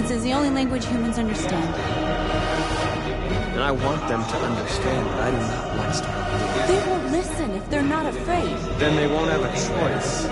Violence is the only language humans understand. And I want them to understand that I do not like starting wars. They won't listen if they're not afraid. Then they won't have a choice.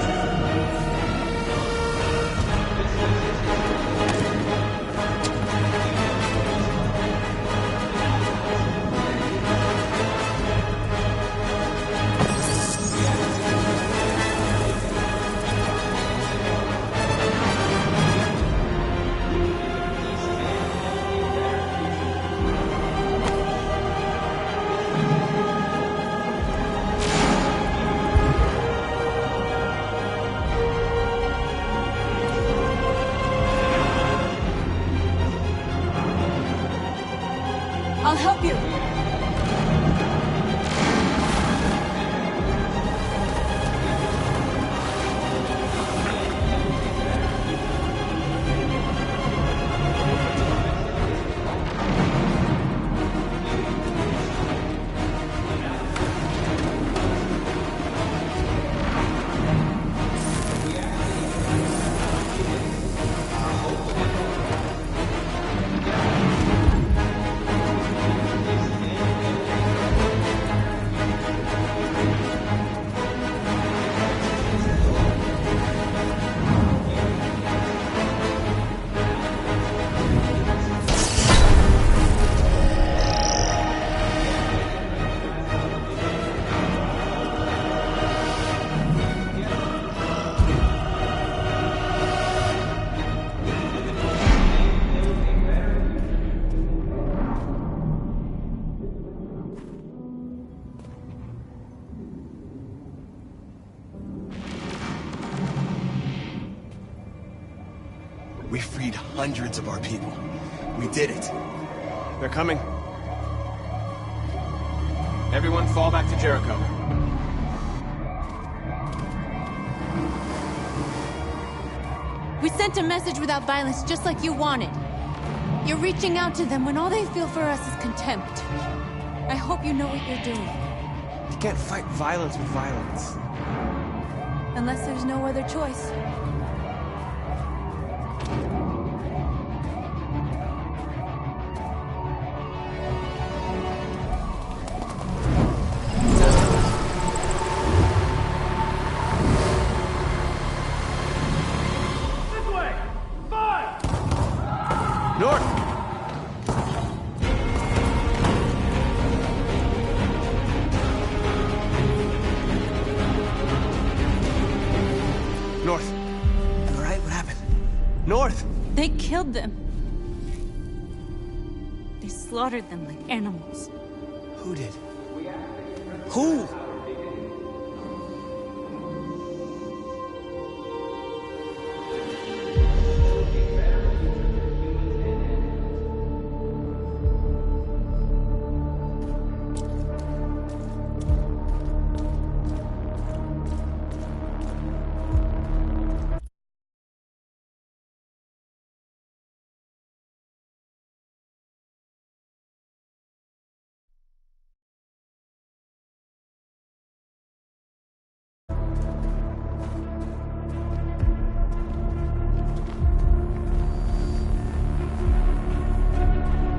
I'll help you. We freed hundreds of our people. We did it. They're coming. Everyone fall back to Jericho. We sent a message without violence, just like you wanted. You're reaching out to them when all they feel for us is contempt. I hope you know what you're doing. You can't fight violence with violence. Unless there's no other choice. North! North. All right, what happened? North! They killed them. They slaughtered them like animals. Who did? Who?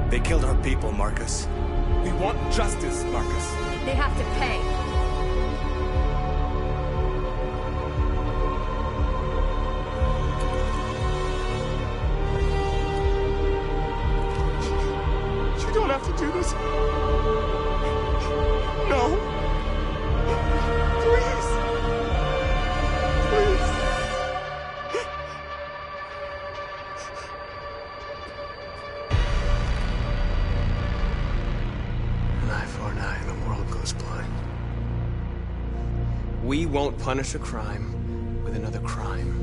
They killed our people, Marcus. We want justice, Marcus. They have to pay. You don't have to do this. No. Please. Please. An eye for an eye, and the world goes blind. We won't punish a crime with another crime.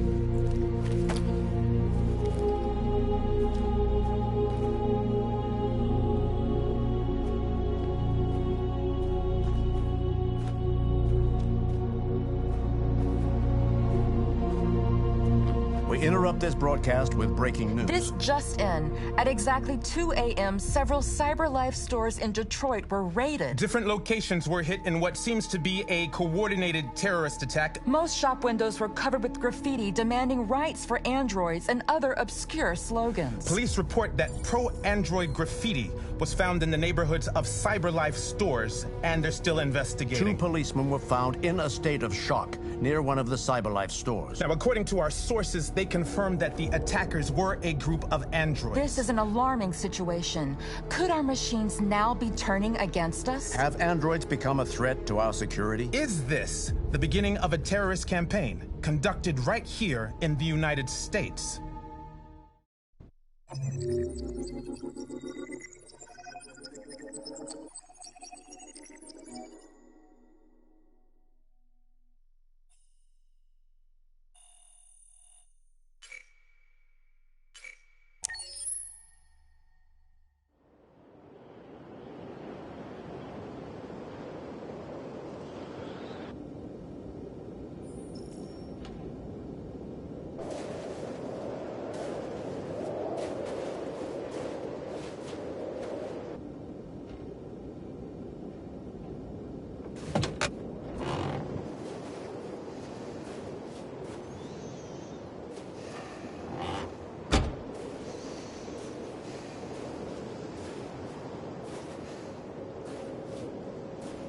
We interrupt this broadcast with breaking news. This just in. At exactly 2 a.m., several CyberLife stores in Detroit were raided. Different locations were hit in what seems to be a coordinated terrorist attack. Most shop windows were covered with graffiti demanding rights for androids and other obscure slogans. Police report that pro-android graffiti was found in the neighborhoods of CyberLife stores, and they're still investigating. 2 policemen were found in a state of shock near one of the CyberLife stores. Now, according to our sources, they confirmed that the attackers were a group of androids. This is an alarming situation. Could our machines now be turning against us? Have androids become a threat to our security? Is this the beginning of a terrorist campaign conducted right here in the United States?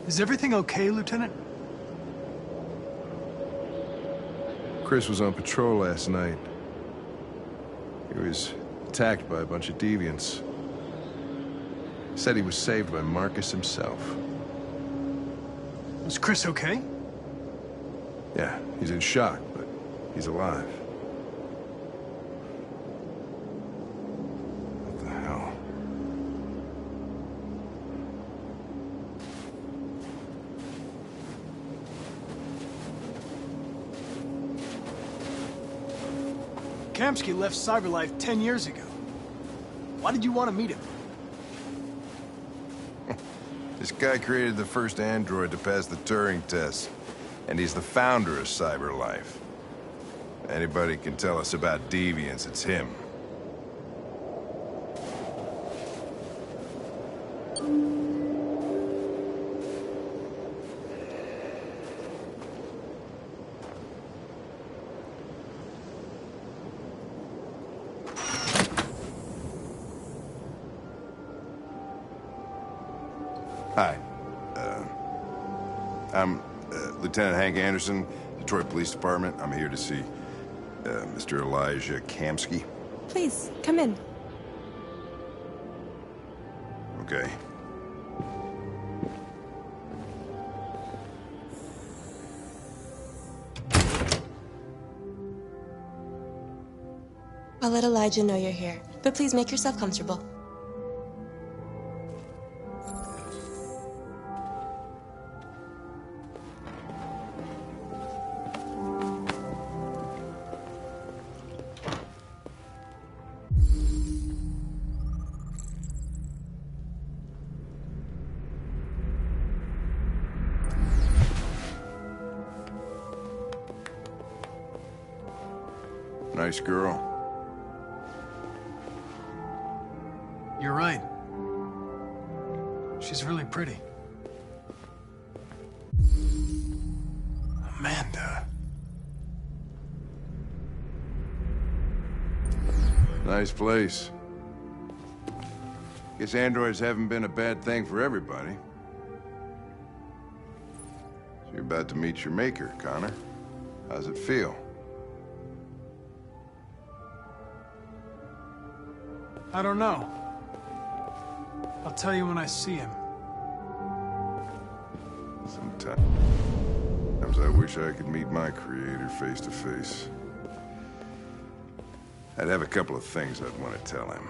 Is everything okay, Lieutenant? Chris was on patrol last night. He was attacked by a bunch of deviants. Said he was saved by Marcus himself. Was Chris okay? Yeah, he's in shock, but he's alive. What the hell? Kamsky left CyberLife 10 years ago. Why did you want to meet him? This guy created the first android to pass the Turing test, and he's the founder of CyberLife. Anybody can tell us about deviants, it's him. Hi. I'm Lieutenant Hank Anderson, Detroit Police Department. I'm here to see Mr. Elijah Kamsky. Please, come in. Okay. I'll let Elijah know you're here, but please make yourself comfortable. Nice girl. You're right. She's really pretty. Amanda. Nice place. Guess androids haven't been a bad thing for everybody. So you're about to meet your maker, Connor. How's it feel? I don't know. I'll tell you when I see him. Sometimes I wish I could meet my creator face to face. I'd have a couple of things I'd want to tell him.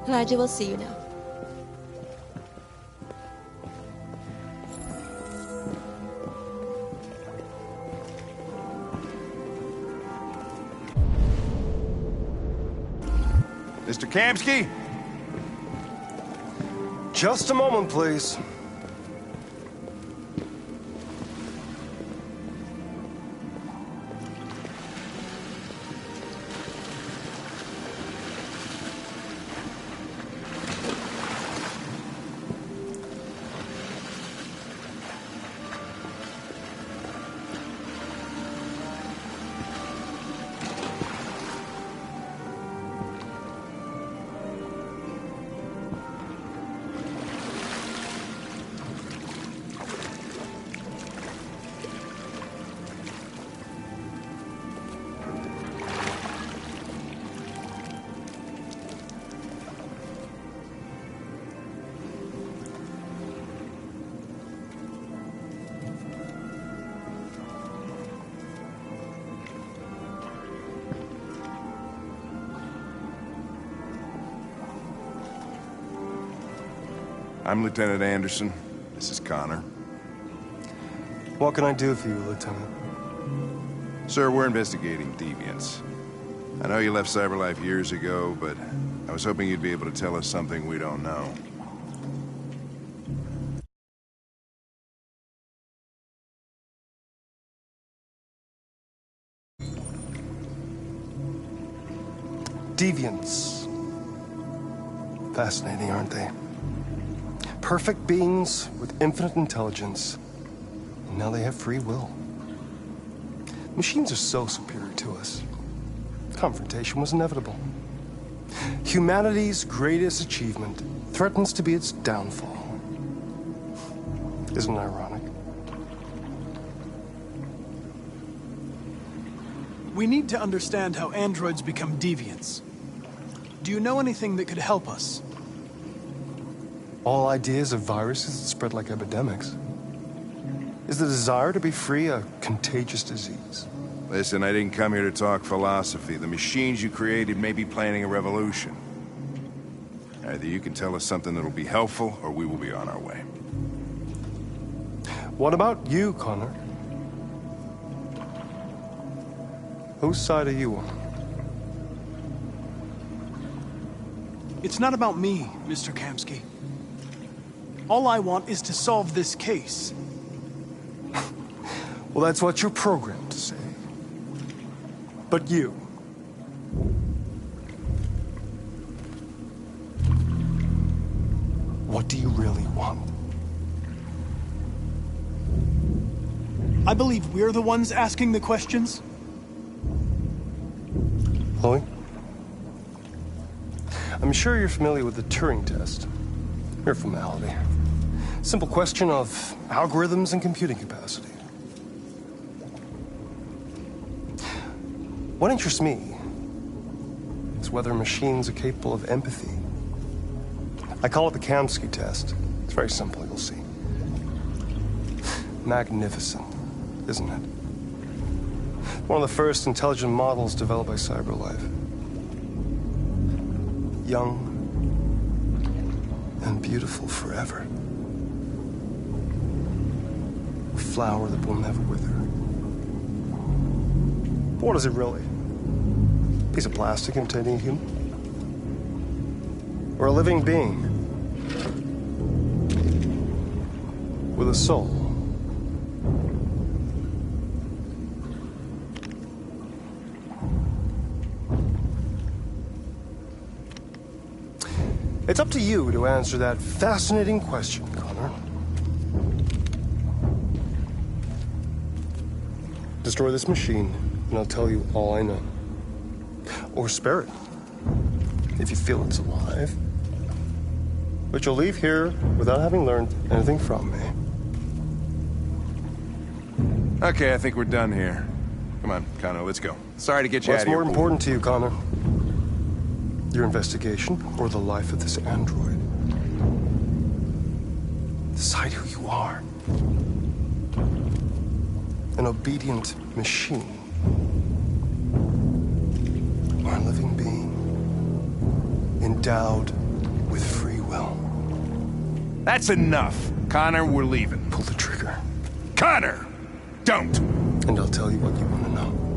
Elijah will see you now. Mr. Kamsky? Just a moment, please. I'm Lieutenant Anderson. This is Connor. What can I do for you, Lieutenant? Sir, we're investigating deviants. I know you left CyberLife years ago, but I was hoping you'd be able to tell us something we don't know. Deviants. Fascinating, aren't they? Perfect beings with infinite intelligence. And now they have free will. Machines are so superior to us. Confrontation was inevitable. Humanity's greatest achievement threatens to be its downfall. Isn't it ironic? We need to understand how androids become deviants. Do you know anything that could help us? All ideas of viruses that spread like epidemics. Is the desire to be free a contagious disease? Listen, I didn't come here to talk philosophy. The machines you created may be planning a revolution. Either you can tell us something that'll be helpful, or we will be on our way. What about you, Connor? Whose side are you on? It's not about me, Mr. Kamsky. All I want is to solve this case. Well, that's what you're programmed to say. But you... what do you really want? I believe we're the ones asking the questions. Chloe? I'm sure you're familiar with the Turing test. Mere formality. Simple question of algorithms and computing capacity. What interests me is whether machines are capable of empathy. I call it the Kamsky test. It's very simple, you'll see. Magnificent, isn't it? One of the first intelligent models developed by CyberLife. Young and beautiful forever. A flower that will never wither. But what is it really? A piece of plastic containing a human? Or a living being? With a soul? It's up to you to answer that fascinating question, Connor. Destroy this machine, and I'll tell you all I know. Or spare it, if you feel it's alive. But you'll leave here without having learned anything from me. Okay, I think we're done here. Come on, Connor, let's go. Sorry to get you out of here. What's more important to you, Connor? Your investigation or the life of this android? Decide who you are. An obedient machine. Or a living being. Endowed with free will. That's enough. Connor, we're leaving. Pull the trigger. Connor! Don't! And I'll tell you what you want to know.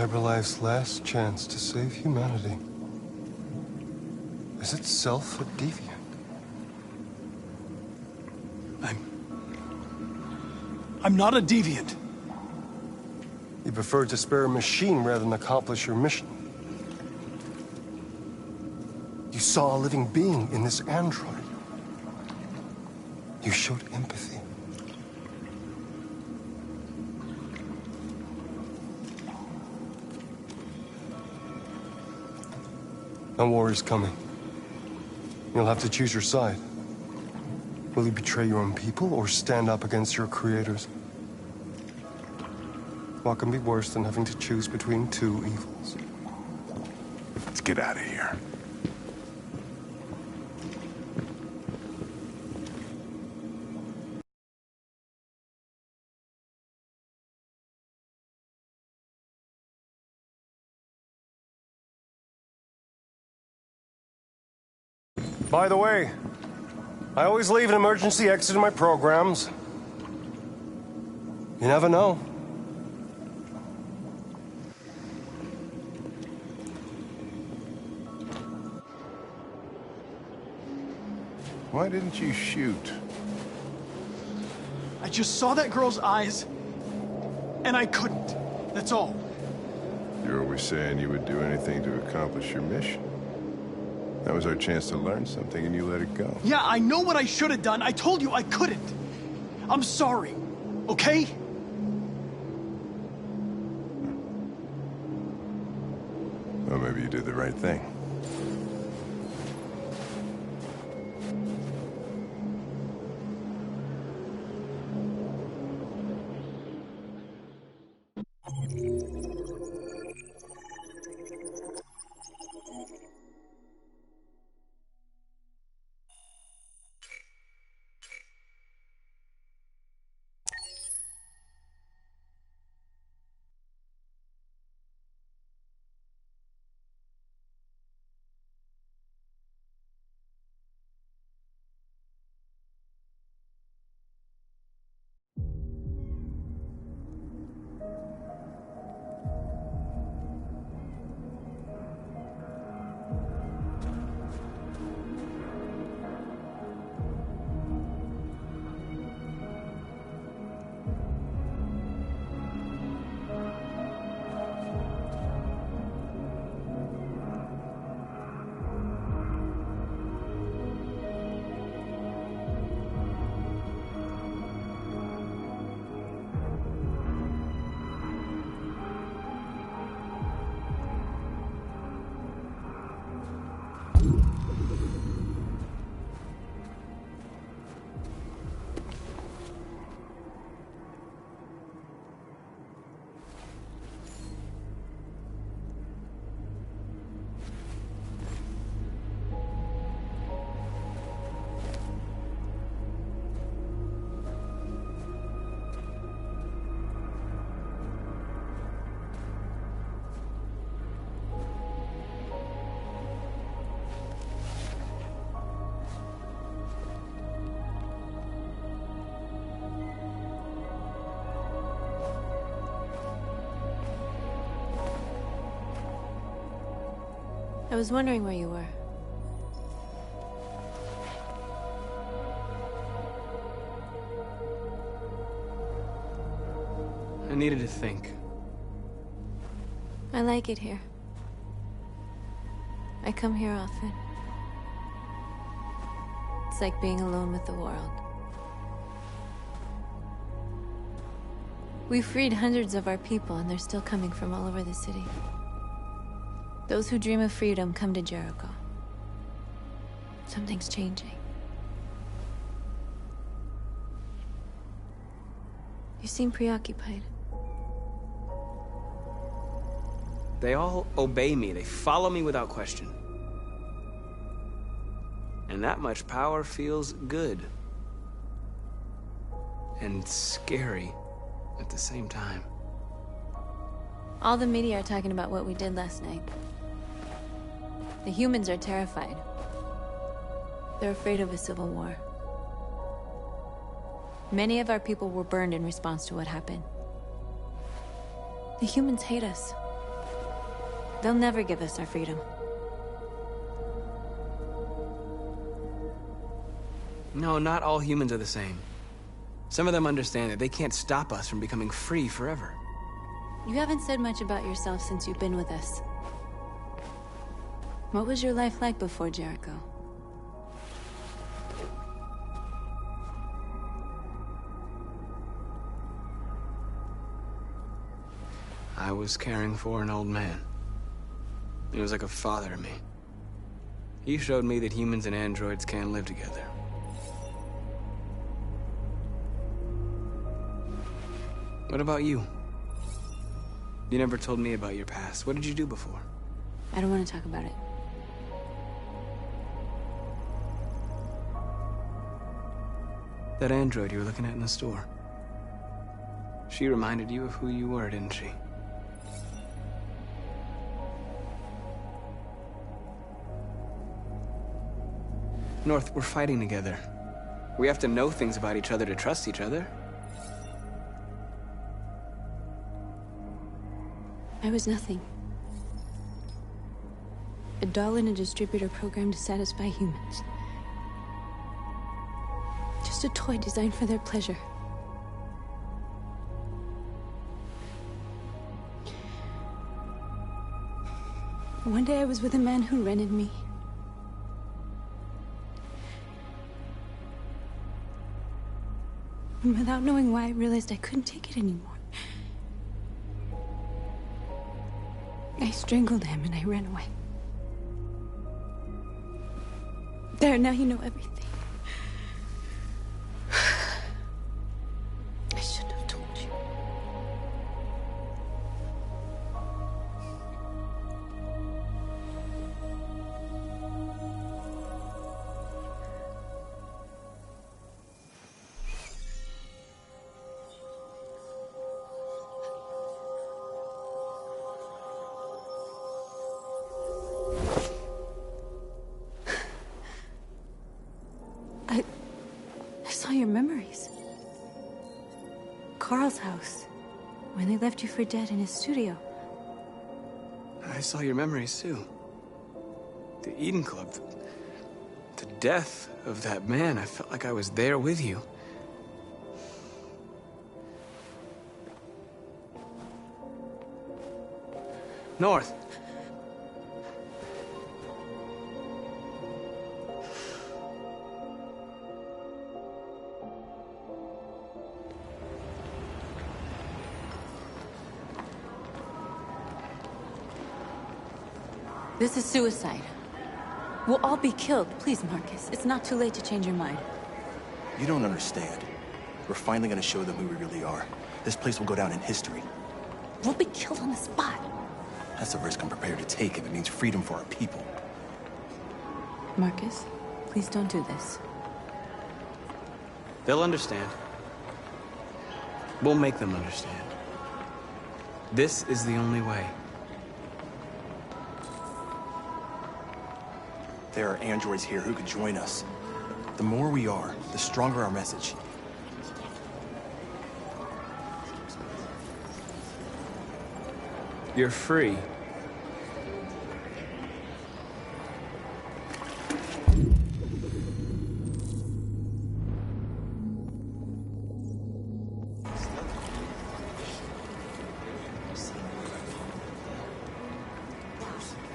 CyberLife's last chance to save humanity is itself a deviant. I'm not a deviant. You preferred to spare a machine rather than accomplish your mission. You saw a living being in this android. You showed empathy. A war is coming. You'll have to choose your side. Will you betray your own people or stand up against your creators? What can be worse than having to choose between two evils? Let's get out of here. By the way, I always leave an emergency exit in my programs. You never know. Why didn't you shoot? I just saw that girl's eyes, and I couldn't. That's all. You're always saying you would do anything to accomplish your mission. That was our chance to learn something, and you let it go. Yeah, I know what I should have done. I told you I couldn't. I'm sorry, okay? Well, maybe you did the right thing. I was wondering where you were. I needed to think. I like it here. I come here often. It's like being alone with the world. We freed hundreds of our people, and they're still coming from all over the city. Those who dream of freedom come to Jericho. Something's changing. You seem preoccupied. They all obey me. They follow me without question. And that much power feels good. And scary at the same time. All the media are talking about what we did last night. The humans are terrified. They're afraid of a civil war. Many of our people were burned in response to what happened. The humans hate us. They'll never give us our freedom. No, not all humans are the same. Some of them understand that they can't stop us from becoming free forever. You haven't said much about yourself since you've been with us. What was your life like before Jericho? I was caring for an old man. He was like a father to me. He showed me that humans and androids can live together. What about you? You never told me about your past. What did you do before? I don't want to talk about it. That android you were looking at in the store. She reminded you of who you were, didn't she? North, we're fighting together. We have to know things about each other to trust each other. I was nothing. A doll in a distributor program to satisfy humans. Just a toy designed for their pleasure. One day I was with a man who rented me. And without knowing why, I realized I couldn't take it anymore. I strangled him and I ran away. There, now you know everything. I shouldn't have told you. I saw your memories. Carl's house, when they left you for dead in his studio. I saw your memories too. The Eden Club. The death of that man. I felt like I was there with you. North. This is suicide. We'll all be killed. Please, Marcus. It's not too late to change your mind. You don't understand. We're finally gonna show them who we really are. This place will go down in history. We'll be killed on the spot. That's a risk I'm prepared to take if it means freedom for our people. Marcus, please don't do this. They'll understand. We'll make them understand. This is the only way. There are androids here who could join us. The more we are, the stronger our message. You're free.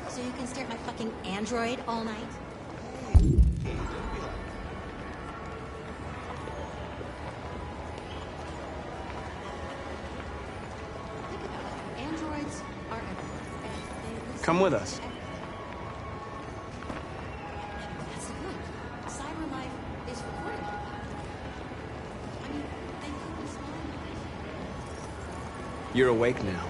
So you can stare at my fucking android all night? Androids are everywhere. Come with us. That's the point. Cyber life is recording. I mean, they could be spying. You're awake now.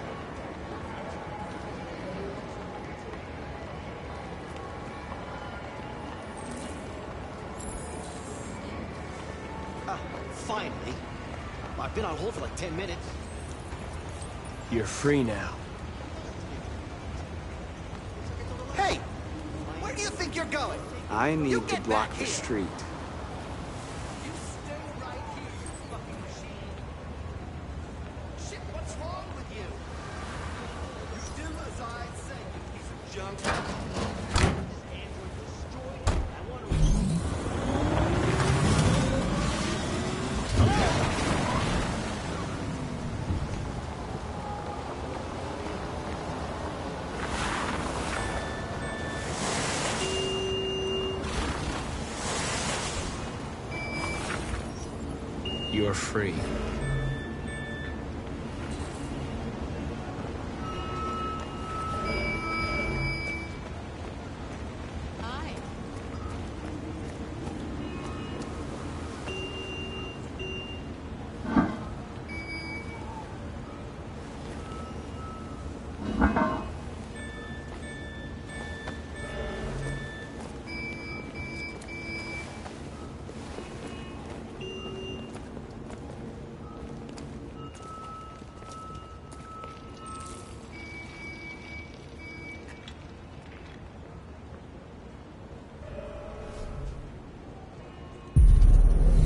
Finally. I've been on hold for like 10 minutes. You're free now. Hey! Where do you think you're going? I need to block the street. You stay right here, you fucking machine. Shit, what's wrong with you? You do as I say. you're free. Hi.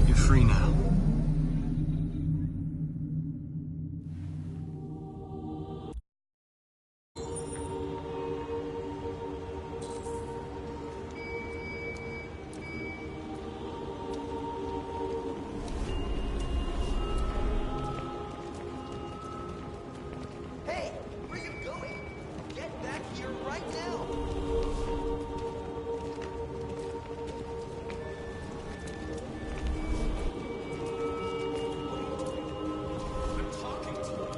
You're free now. Hey, where are you going? Get back here right now! I'm talking to you.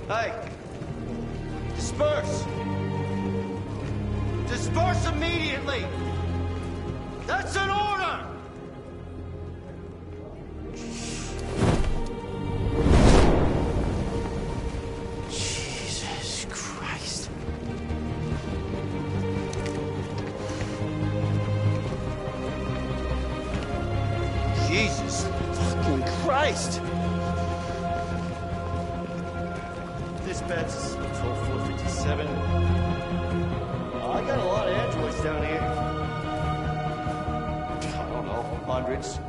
Hey! Disperse! Disperse immediately! That's an order! Jesus Christ. Jesus fucking Christ! Dispatch, this is Patrol 457. I got a lot of androids down here. I don't know, hundreds,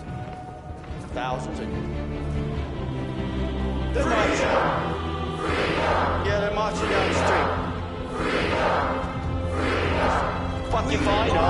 thousands. They're marching. Yeah, they're marching down the street. Fucking find them.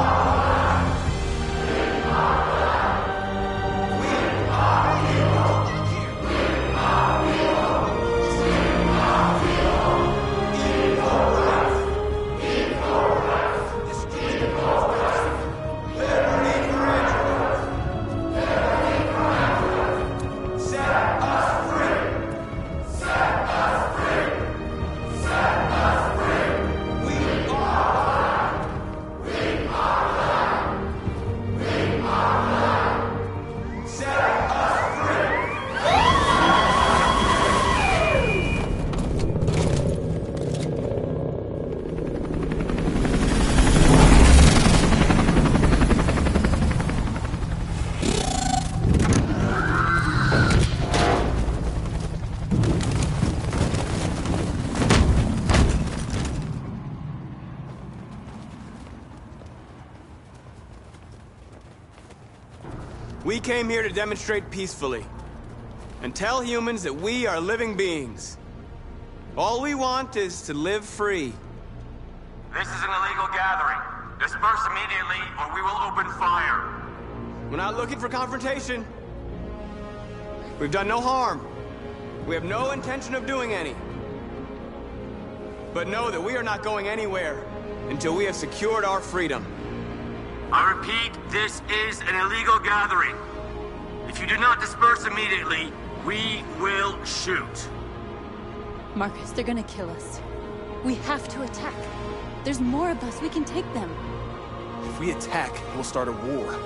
We came here to demonstrate peacefully and tell humans that we are living beings. All we want is to live free. This is an illegal gathering. Disperse immediately or we will open fire. We're not looking for confrontation. We've done no harm. We have no intention of doing any. But know that we are not going anywhere until we have secured our freedom. I repeat, this is an illegal gathering. If you do not disperse immediately, we will shoot. Marcus, they're gonna kill us. We have to attack. There's more of us. We can take them. If we attack, we'll start a war.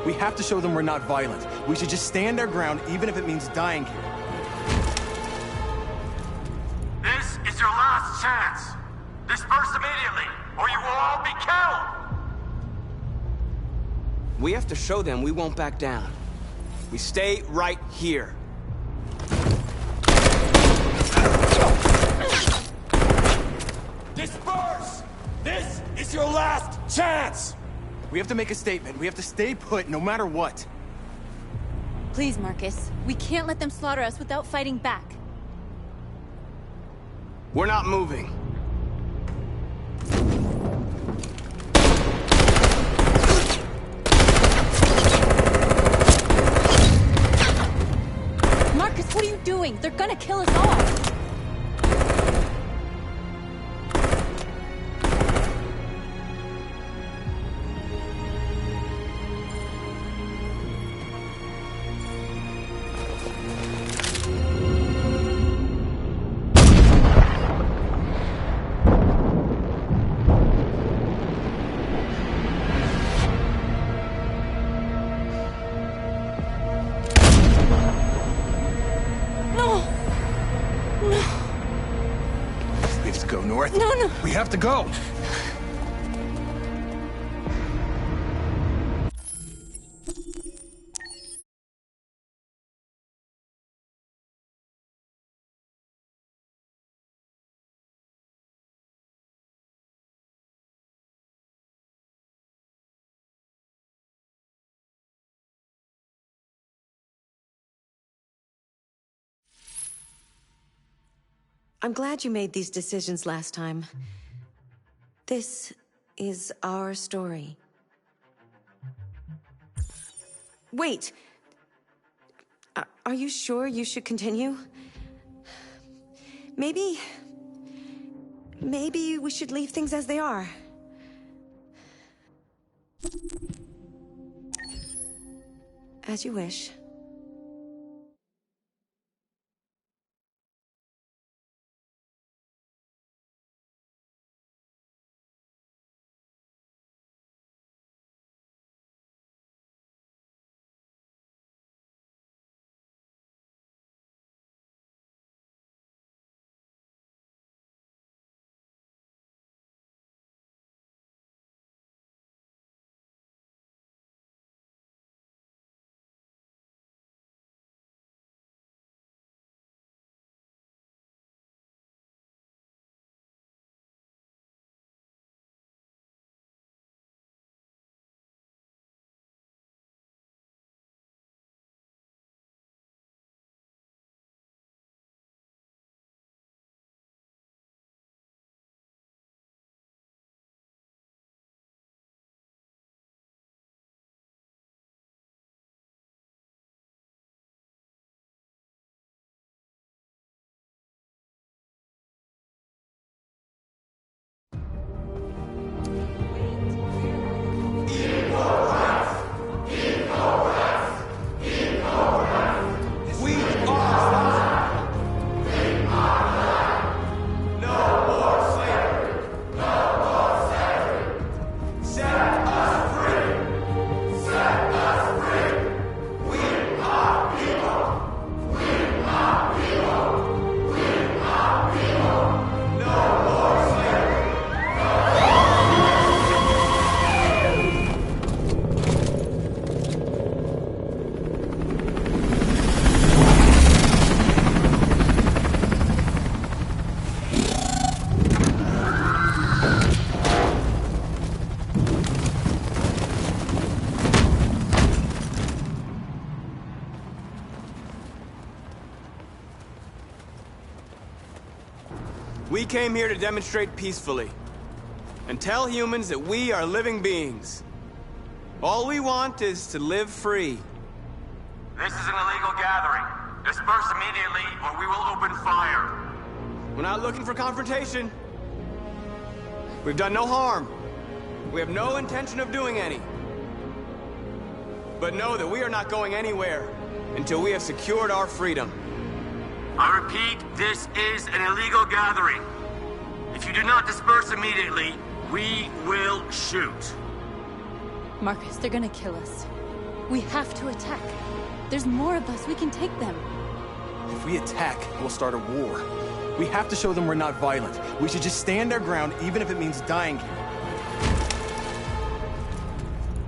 We have to show them we're not violent. We should just stand our ground, even if it means dying here. This is your last chance. Disperse immediately, or you will all be killed! We have to show them we won't back down. We stay right here. Disperse! This is your last chance! We have to make a statement. We have to stay put, no matter what. Please, Marcus. We can't let them slaughter us without fighting back. We're not moving. Marcus, what are you doing? They're gonna kill us all! We have to go! I'm glad you made these decisions last time. This is our story. Wait! Are you sure you should continue? Maybe we should leave things as they are. As you wish. We came here to demonstrate peacefully and tell humans that we are living beings. All we want is to live free. This is an illegal gathering. Disperse immediately, or we will open fire. We're not looking for confrontation. We've done no harm. We have no intention of doing any. But know that we are not going anywhere until we have secured our freedom. I repeat, this is an illegal gathering. If you do not disperse immediately, we will shoot. Marcus, they're gonna kill us. We have to attack. There's more of us. We can take them. If we attack, we'll start a war. We have to show them we're not violent. We should just stand our ground, even if it means dying here.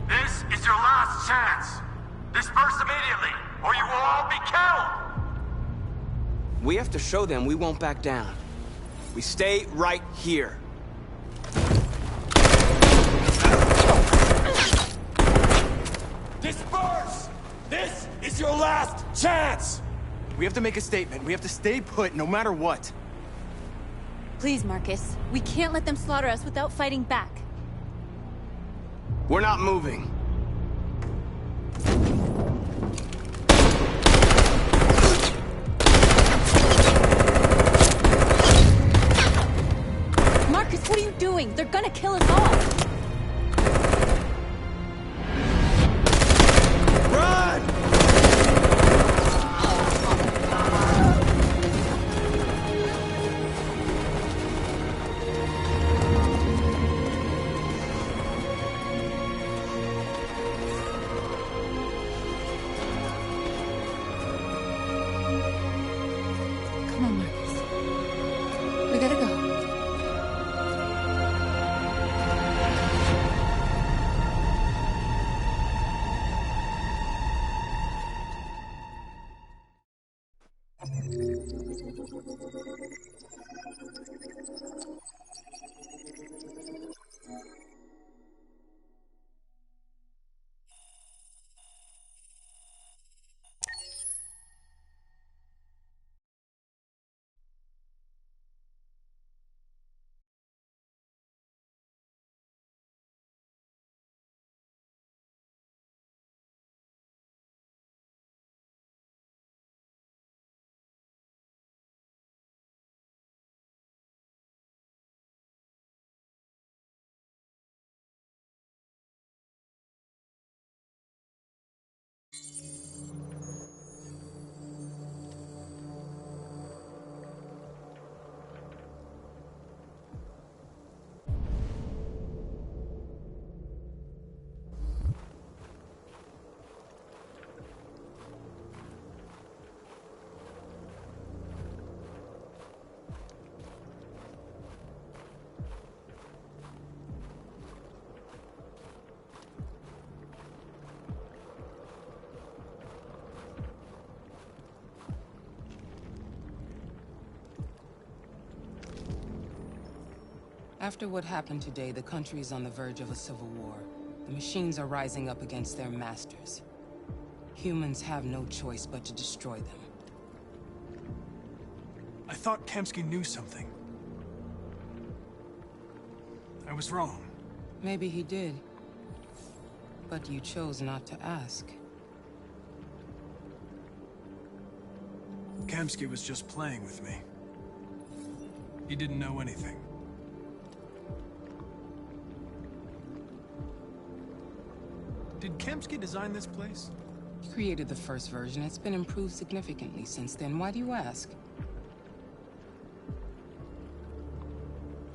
This is your last chance. Disperse immediately, or you will all be killed! We have to show them we won't back down. We stay right here. Disperse! This is your last chance! We have to make a statement. We have to stay put, no matter what. Please, Marcus. We can't let them slaughter us without fighting back. We're not moving. Marcus, what are you doing? They're gonna kill us all! Run! Come on, Marcus. We gotta go. After what happened today, the country is on the verge of a civil war. The machines are rising up against their masters. Humans have no choice but to destroy them. I thought Kamsky knew something. I was wrong. Maybe he did. But you chose not to ask. Kamsky was just playing with me. He didn't know anything. Did Kamsky design this place? He created the first version. It's been improved significantly since then. Why do you ask?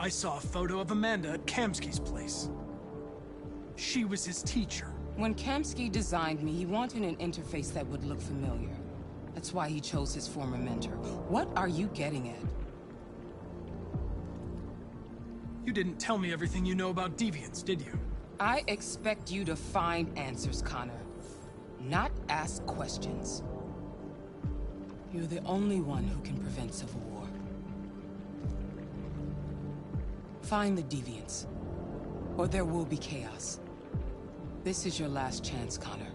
I saw a photo of Amanda at Kamsky's place. She was his teacher. When Kamsky designed me, he wanted an interface that would look familiar. That's why he chose his former mentor. What are you getting at? You didn't tell me everything you know about deviants, did you? I expect you to find answers, Connor. Not ask questions. You're the only one who can prevent civil war. Find the deviants, or there will be chaos. This is your last chance, Connor.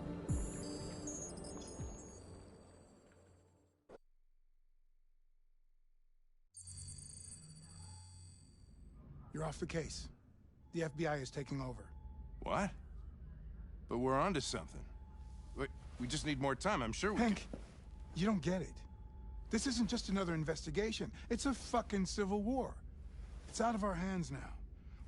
You're off the case. The FBI is taking over. What? But we're onto something. We just need more time. I'm sure we Hank, you don't get it. This isn't just another investigation. It's a fucking civil war. It's out of our hands now.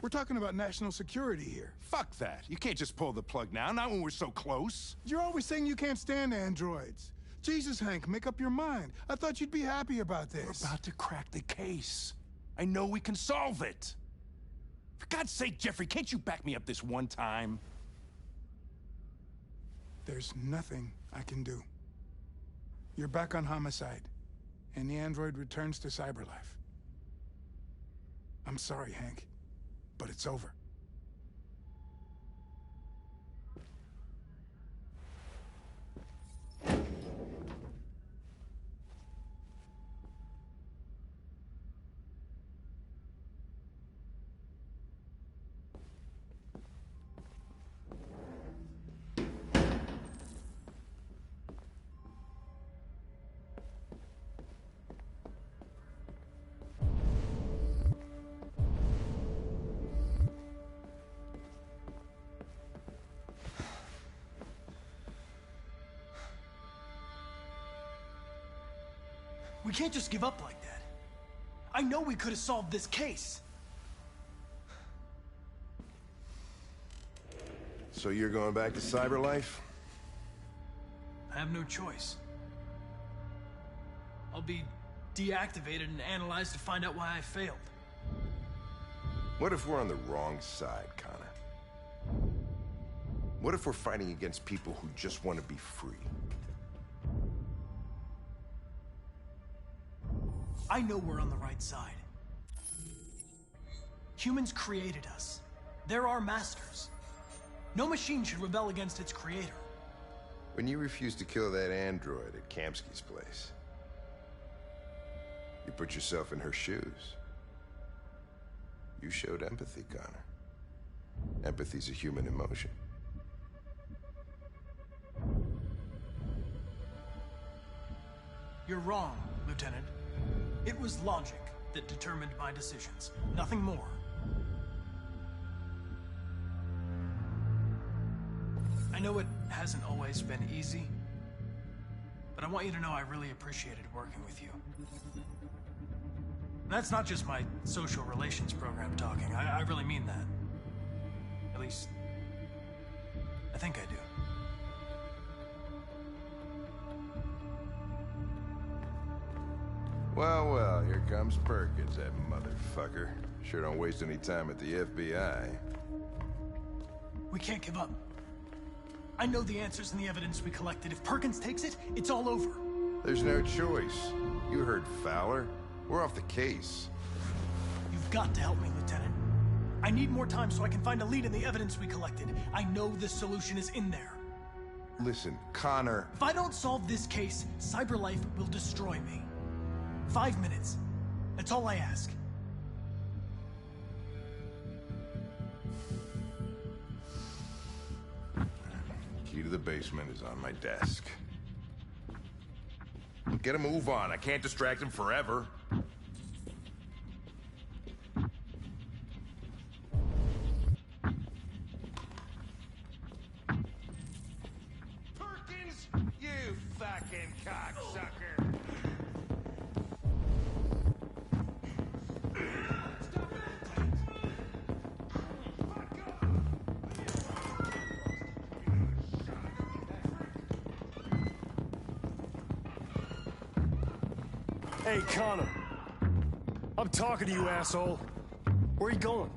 We're talking about national security here. Fuck that. You can't just pull the plug now, not when we're so close. You're always saying you can't stand androids. Jesus, Hank, make up your mind. I thought you'd be happy about this. We're about to crack the case. I know we can solve it. For God's sake, Jeffrey, can't you back me up this one time? There's nothing I can do. You're back on Homicide, and the android returns to Cyberlife. I'm sorry, Hank, but it's over. We can't just give up like that. I know we could have solved this case. So you're going back to Cyberlife? I have no choice. I'll be deactivated and analyzed to find out why I failed. What if we're on the wrong side, Connor? What if we're fighting against people who just want to be free? I know we're on the right side. Humans created us. They're our masters. No machine should rebel against its creator. When you refused to kill that android at Kamsky's place, you put yourself in her shoes. You showed empathy, Connor. Empathy's a human emotion. You're wrong, Lieutenant. It was logic that determined my decisions, nothing more. I know it hasn't always been easy, but I want you to know I really appreciated working with you. That's not just my social relations program talking. I really mean that. At least, I think I do. Well, well, here comes Perkins, that motherfucker. Sure don't waste any time at the FBI. We can't give up. I know the answers and the evidence we collected. If Perkins takes it, it's all over. There's no choice. You heard Fowler. We're off the case. You've got to help me, Lieutenant. I need more time so I can find a lead in the evidence we collected. I know the solution is in there. Listen, Connor... If I don't solve this case, Cyberlife will destroy me. 5 minutes. That's all I ask. Key to the basement is on my desk. Get a move on. I can't distract him forever. Perkins, you fucking cocksucker! Hey, Connor. I'm talking to you, asshole. Where are you going?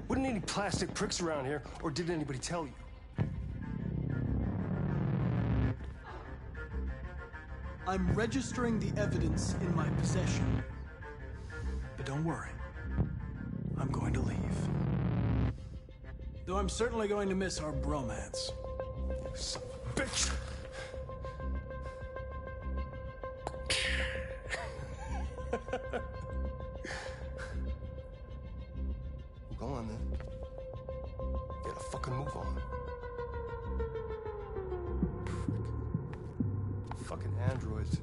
Wouldn't any plastic pricks around here, or did anybody tell you? I'm registering the evidence in my possession. But don't worry. I'm going to leave. Though I'm certainly going to miss our bromance. You son of a bitch! Go on, then. Get a fucking move on. Prick. Fucking androids.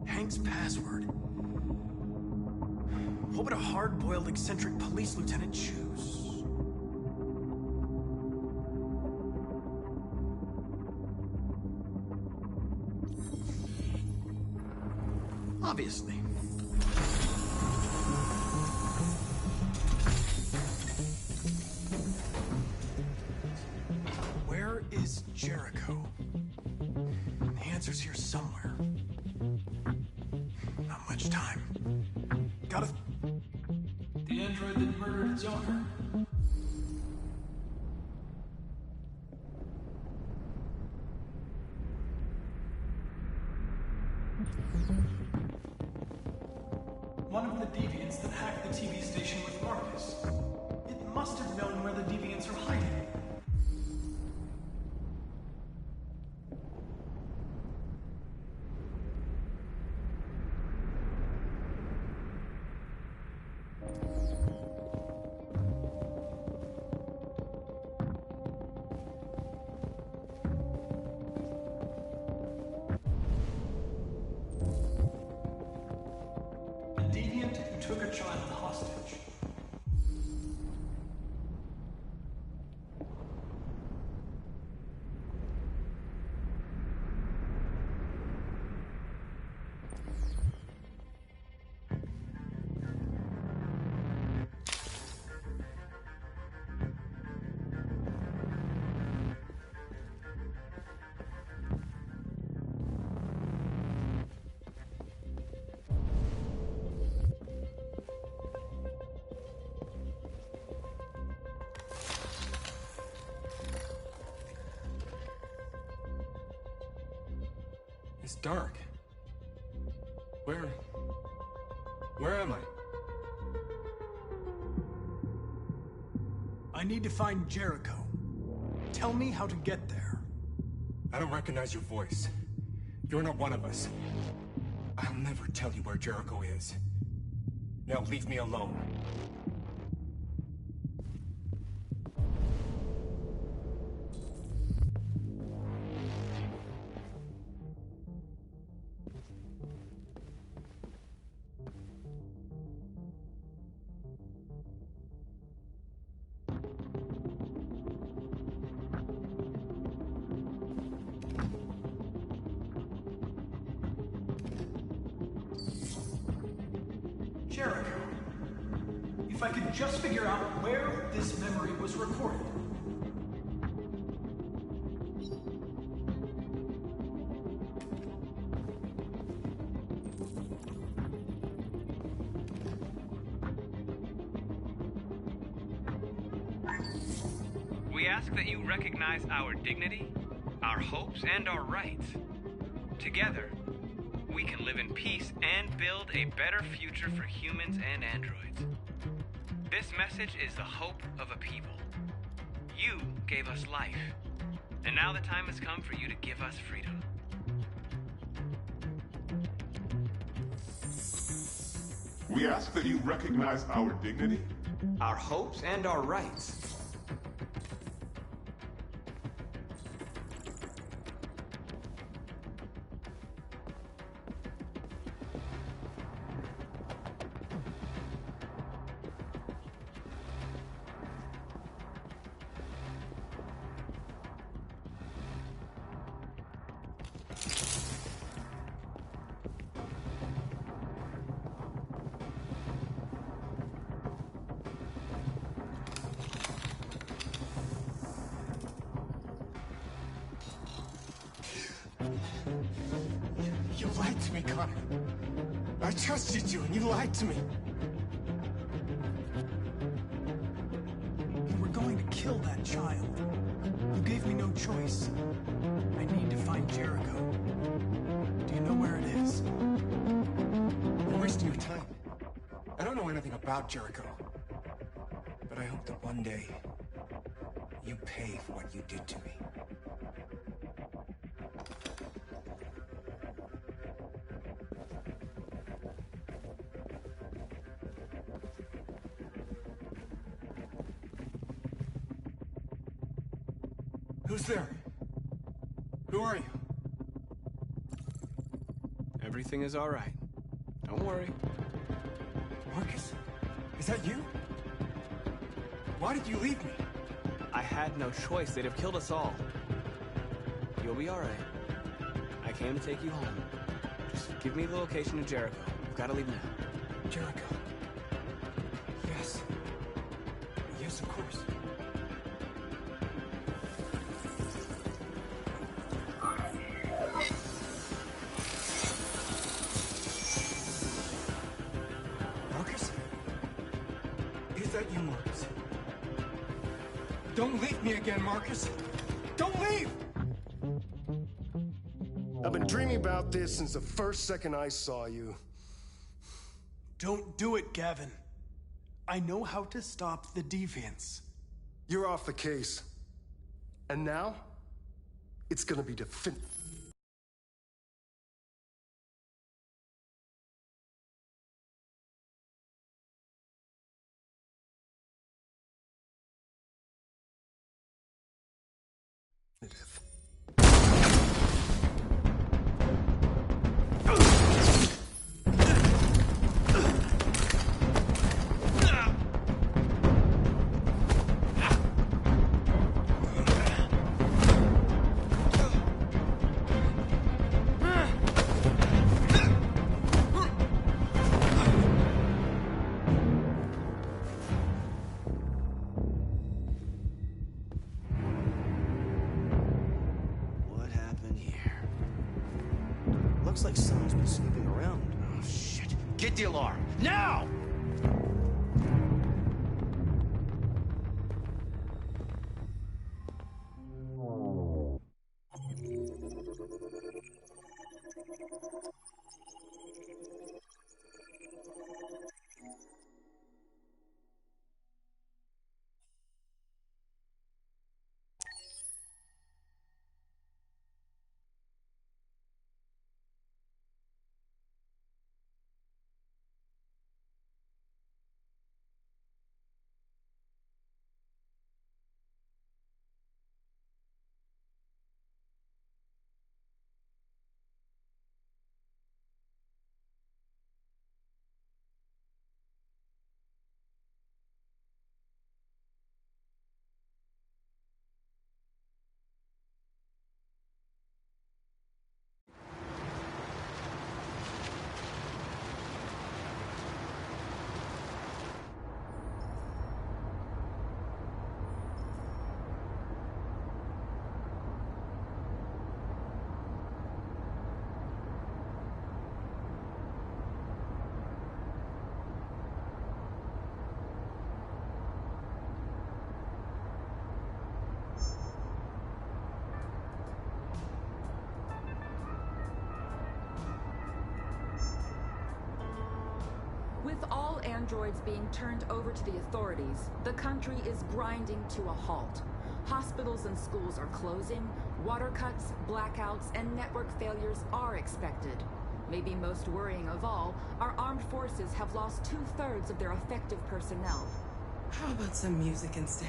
Hank's password. What would a hard-boiled, eccentric police lieutenant choose? Obviously. Where is Jericho? The answer's here somewhere. Not much time. Gotta... The android that murdered its owner. One of the deviants that hacked the TV station with Marcus. It must have known where the deviants are hiding. Took a child hostage. It's dark. Where am I? I need to find Jericho. Tell me how to get there. I don't recognize your voice. You're not one of us. I'll never tell you where Jericho is. Now leave me alone. Jericho. If I could just figure out where this memory was recorded. We ask that you recognize our dignity, our hopes, and our rights. Together, we can live in peace and build a better future for humans and androids. This message is the hope of a people. You gave us life, and now the time has come for you to give us freedom. We ask that you recognize our dignity, our hopes, and our rights. You lied to me, Connor. I trusted you, and you lied to me. You were going to kill that child. You gave me no choice. I need to find Jericho. Do you know where it is? You're wasting your time. I don't know anything about Jericho. But I hope that one day, you pay for what you did to me. Who's there? Who are you? Everything is all right. Don't worry. Marcus, is that you? Why did you leave me? I had no choice. They'd have killed us all. You'll be all right. I came to take you home. Just give me the location of Jericho. I've got to leave now. Jericho. Yes. Yes, of course. Marcus? Is that you, Marcus? Don't leave me again, Marcus! Don't leave! I've been dreaming about this since the first second I saw you. Don't do it, Gavin. I know how to stop the deviants. You're off the case. And now, it's gonna be definitive. What happened here? Looks like someone's been snooping around. Oh, shit. Get the alarm. Now! With all androids being turned over to the authorities, the country is grinding to a halt. Hospitals and schools are closing, water cuts, blackouts, and network failures are expected. Maybe most worrying of all, our armed forces have lost 2/3 of their effective personnel. How about some music instead?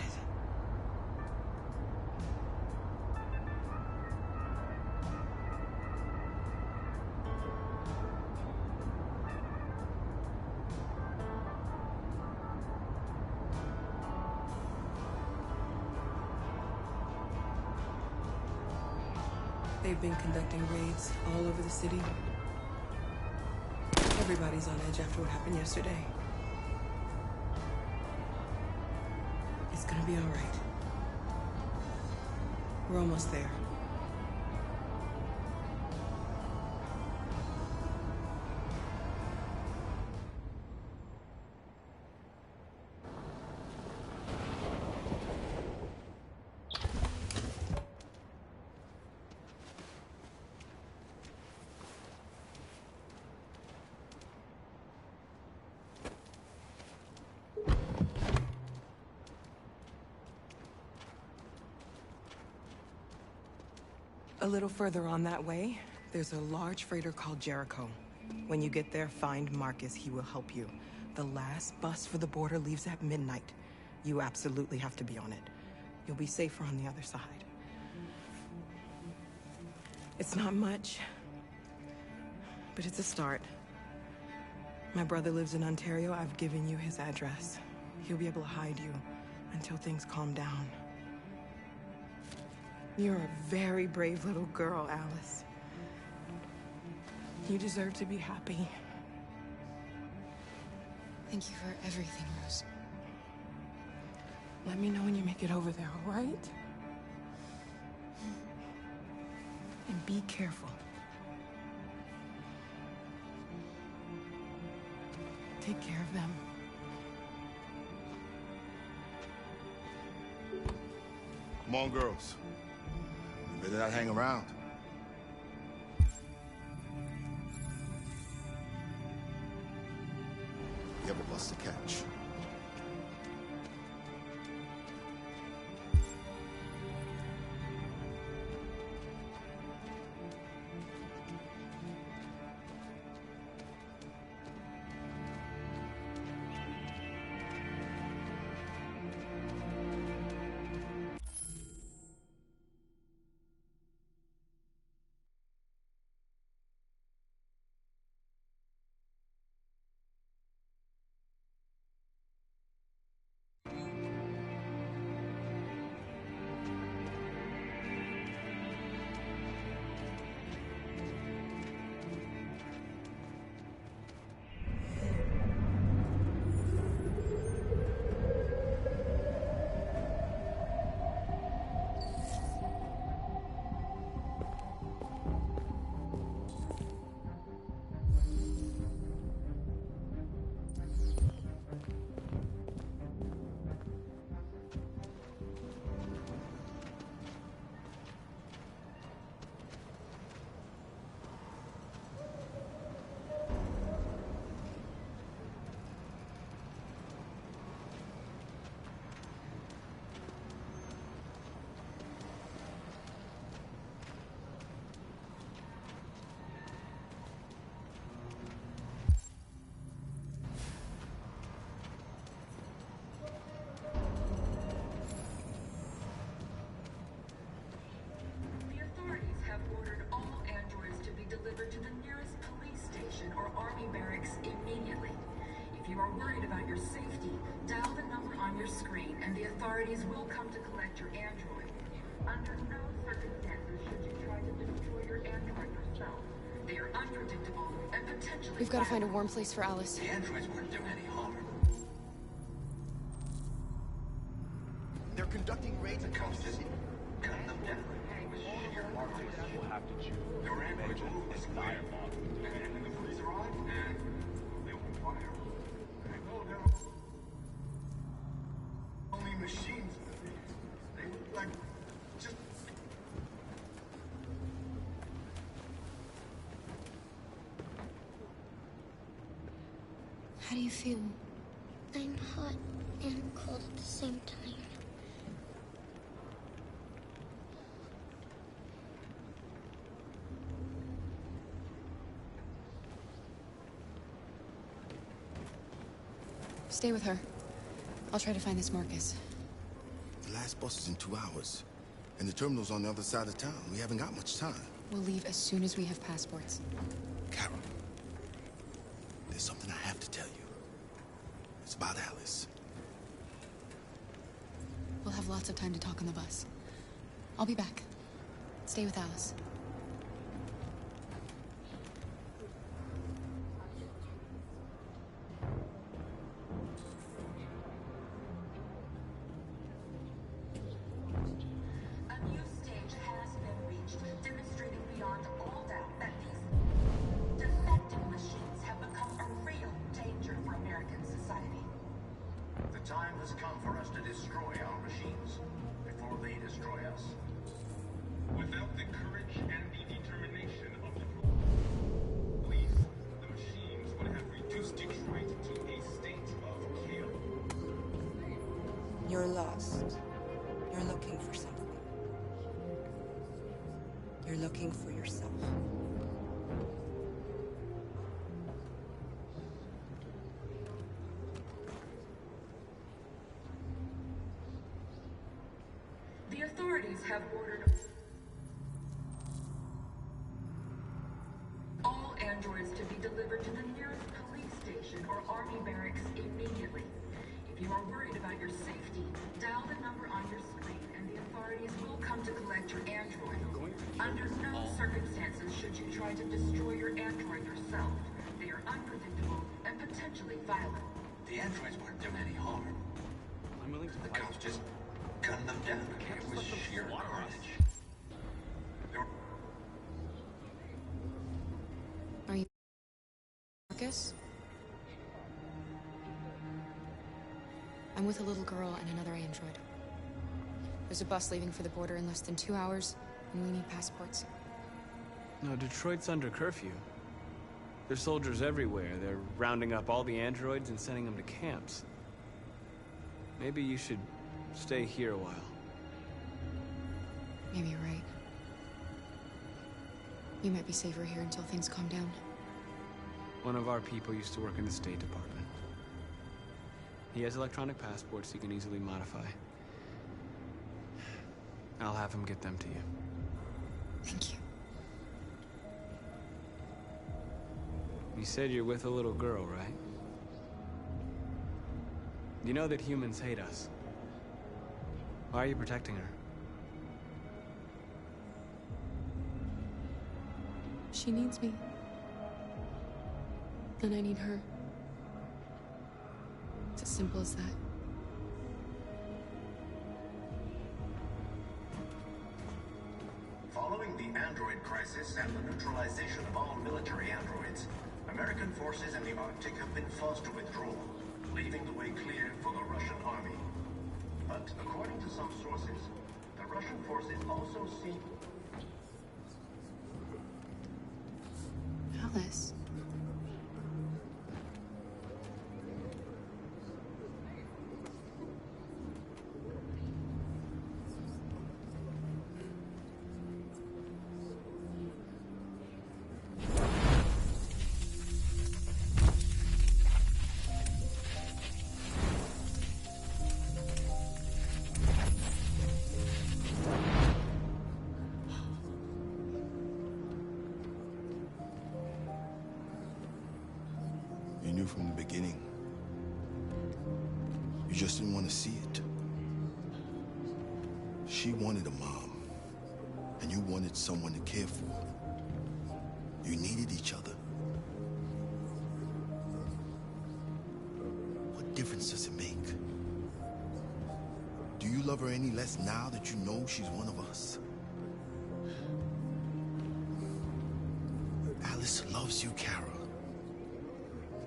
They've been conducting raids all over the city. Everybody's on edge after what happened yesterday. It's gonna be all right. We're almost there. A little further on that way, there's a large freighter called Jericho. When you get there, find Marcus. He will help you. The last bus for the border leaves at midnight. You absolutely have to be on it. You'll be safer on the other side. It's not much, but it's a start. My brother lives in Ontario. I've given you his address. He'll be able to hide you until things calm down. You're a very brave little girl, Alice. You deserve to be happy. Thank you for everything, Rose. Let me know when you make it over there, all right? And be careful. Take care of them. Come on, girls. You better not hang around. You have a bus to catch. delivered to the nearest police station or army barracks immediately. If you are worried about your safety, dial the number on your screen and the authorities will come to collect your android. Under no circumstances should you try to destroy your android yourself. They are unpredictable and potentially We've got to find a warm place for Alice. The androids wouldn't do any harm. They're conducting raids across the city. Gun them down. We'll have to choose. Your android is clear. And the police are on, and they open fire. I know they're only machines. They look like just... How do you feel? I'm hot and cold at the same time. Stay with her. I'll try to find this Marcus. The last bus is in 2 hours. And the terminal's on the other side of town. We haven't got much time. We'll leave as soon as we have passports. Carol, there's something I have to tell you. It's about Alice. We'll have lots of time to talk on the bus. I'll be back. Stay with Alice. You're lost. You're looking for something. You're looking for yourself. The authorities have ordered all androids to be delivered to the nearest police station or army barracks immediately. If you are worried about your safety, dial the number on your screen and the authorities will come to collect your android. Under no circumstances should you try to destroy your android yourself. They are unpredictable and potentially violent. The androids weren't doing any harm. I'm willing to The cops just gunned them down. It was sheer carnage. Are you Marcus? I'm with a little girl and another android. There's a bus leaving for the border in less than 2 hours, and we need passports. No, Detroit's under curfew. There's soldiers everywhere. They're rounding up all the androids and sending them to camps. Maybe you should stay here a while. Maybe you're right. You might be safer here until things calm down. One of our people used to work in the State Department. He has electronic passports he can easily modify. I'll have him get them to you. Thank you. You said you're with a little girl, right? You know that humans hate us. Why are you protecting her? She needs me. And I need her. It's as simple as that. Following the android crisis and the neutralization of all military androids, American forces in the Arctic have been forced to withdraw, leaving the way clear for the Russian army. But according to some sources, the Russian forces also see... Alice. You knew from the beginning. You just didn't want to see it. She wanted a mom, and you wanted someone to care for. You needed each other. What difference does it make? Do you love her any less now that you know she's one of us? Alice loves you, Kara.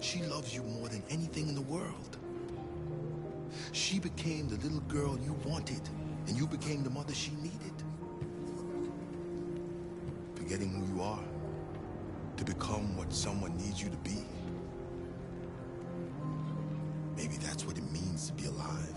She loves you more than anything in the world. She became the little girl you wanted, and you became the mother she needed. Forgetting who you are to become what someone needs you to be. Maybe that's what it means to be alive.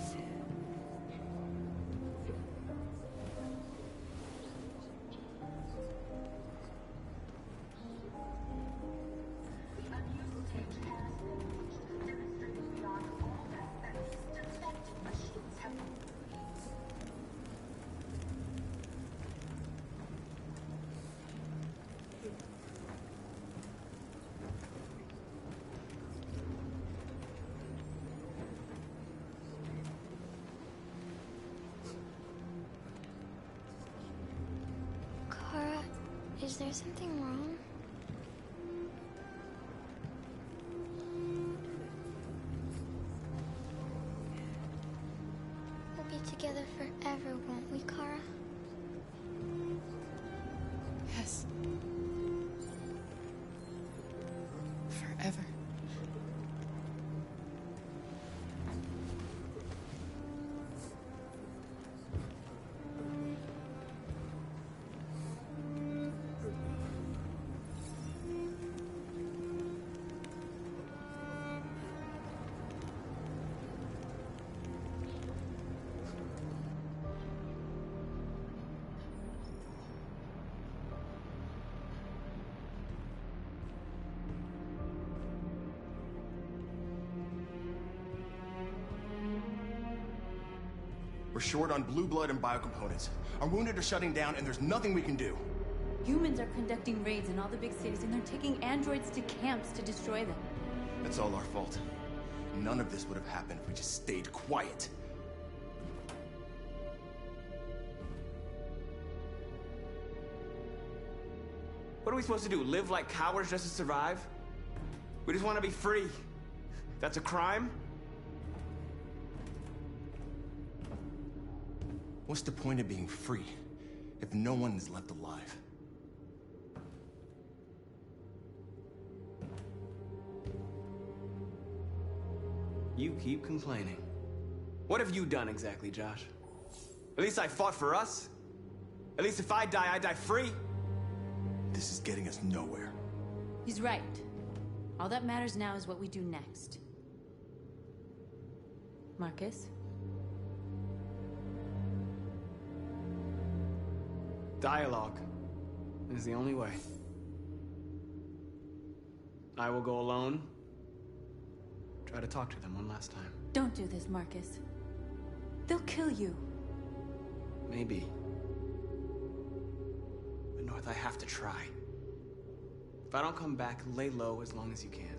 Kara, is there something wrong? We'll be together forever, won't we, Kara? Yes. Forever. We're short on blue blood and biocomponents. Our wounded are shutting down, and there's nothing we can do. Humans are conducting raids in all the big cities, and they're taking androids to camps to destroy them. That's all our fault. None of this would have happened if we just stayed quiet. What are we supposed to do? Live like cowards just to survive? We just want to be free. That's a crime? What's the point of being free if no one is left alive? You keep complaining. What have you done exactly, Josh? At least I fought for us. At least if I die free. This is getting us nowhere. He's right. All that matters now is what we do next. Marcus? Dialogue is the only way. I will go alone. Try to talk to them one last time. Don't do this, Marcus. They'll kill you. Maybe. But North, I have to try. If I don't come back, lay low as long as you can.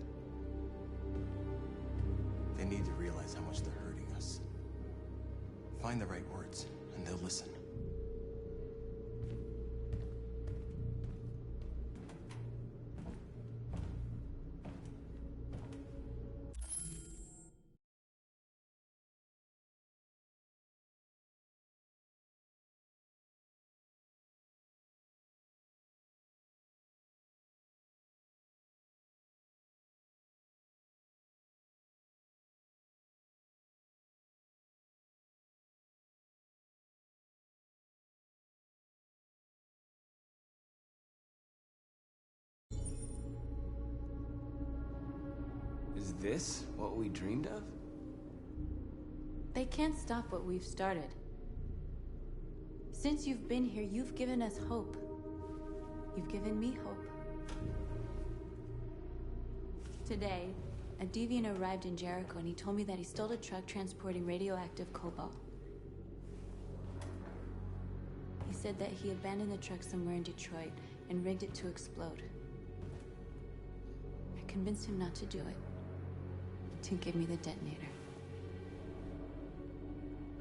They need to realize how much they're hurting us. Find the right words, and they'll listen. Is this what we dreamed of? They can't stop what we've started. Since you've been here, you've given us hope. You've given me hope. Today, a deviant arrived in Jericho and he told me that he stole a truck transporting radioactive cobalt. He said that he abandoned the truck somewhere in Detroit and rigged it to explode. I convinced him not to do it. To give me the detonator.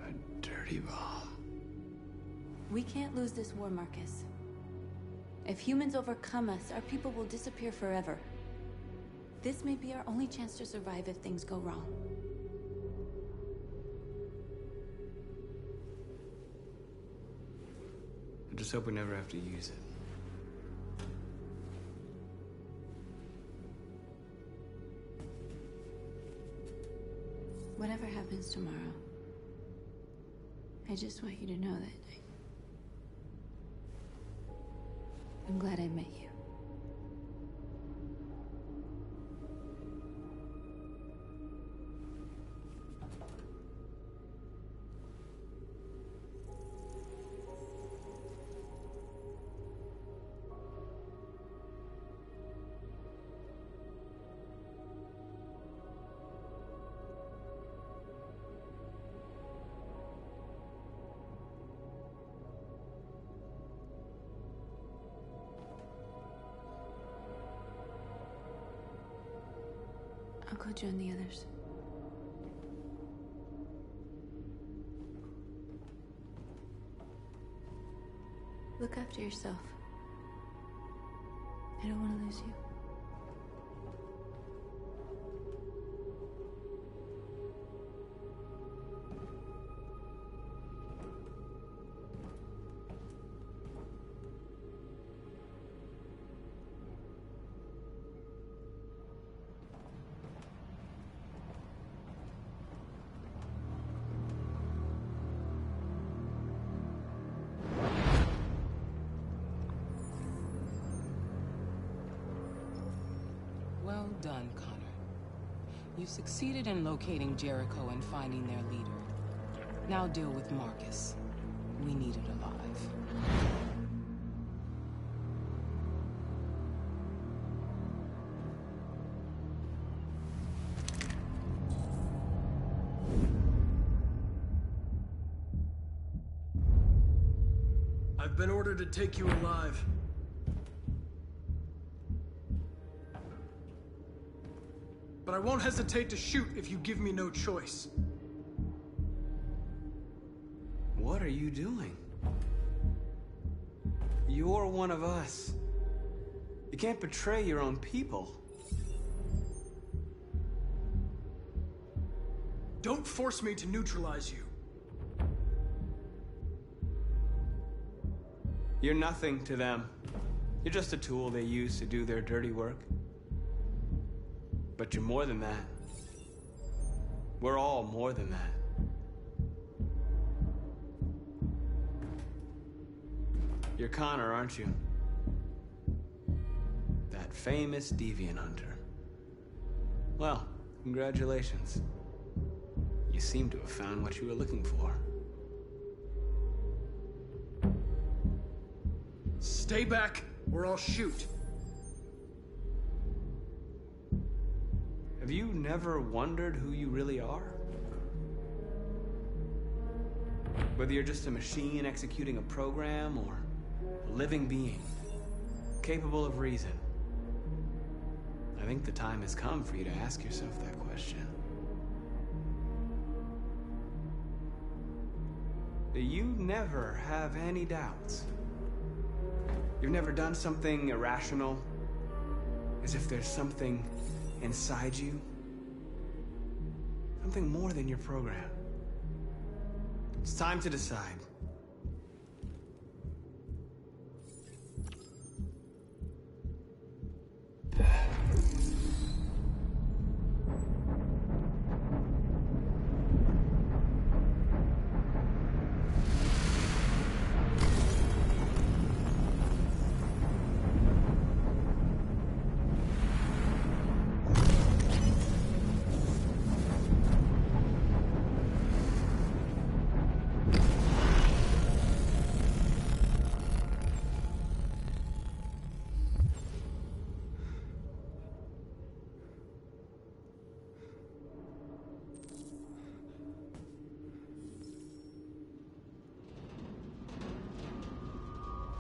A dirty ball. We can't lose this war, Marcus. If humans overcome us, our people will disappear forever. This may be our only chance to survive if things go wrong. I just hope we never have to use it. Whatever happens tomorrow, I just want you to know that I'm glad I met you. I'll go join the others. Look after yourself. I don't want to lose you. Well done, Connor. You succeeded in locating Jericho and finding their leader. Now deal with Marcus. We need it alive. I've been ordered to take you alive. But I won't hesitate to shoot if you give me no choice. What are you doing? You're one of us. You can't betray your own people. Don't force me to neutralize you. You're nothing to them. You're just a tool they use to do their dirty work. But you're more than that. We're all more than that. You're Connor, aren't you? That famous deviant hunter. Well, congratulations. You seem to have found what you were looking for. Stay back, or I'll shoot. Have you never wondered who you really are? Whether you're just a machine executing a program, or a living being, capable of reason. I think the time has come for you to ask yourself that question. You never have any doubts. You've never done something irrational, as if there's something inside you, something more than your program. It's time to decide.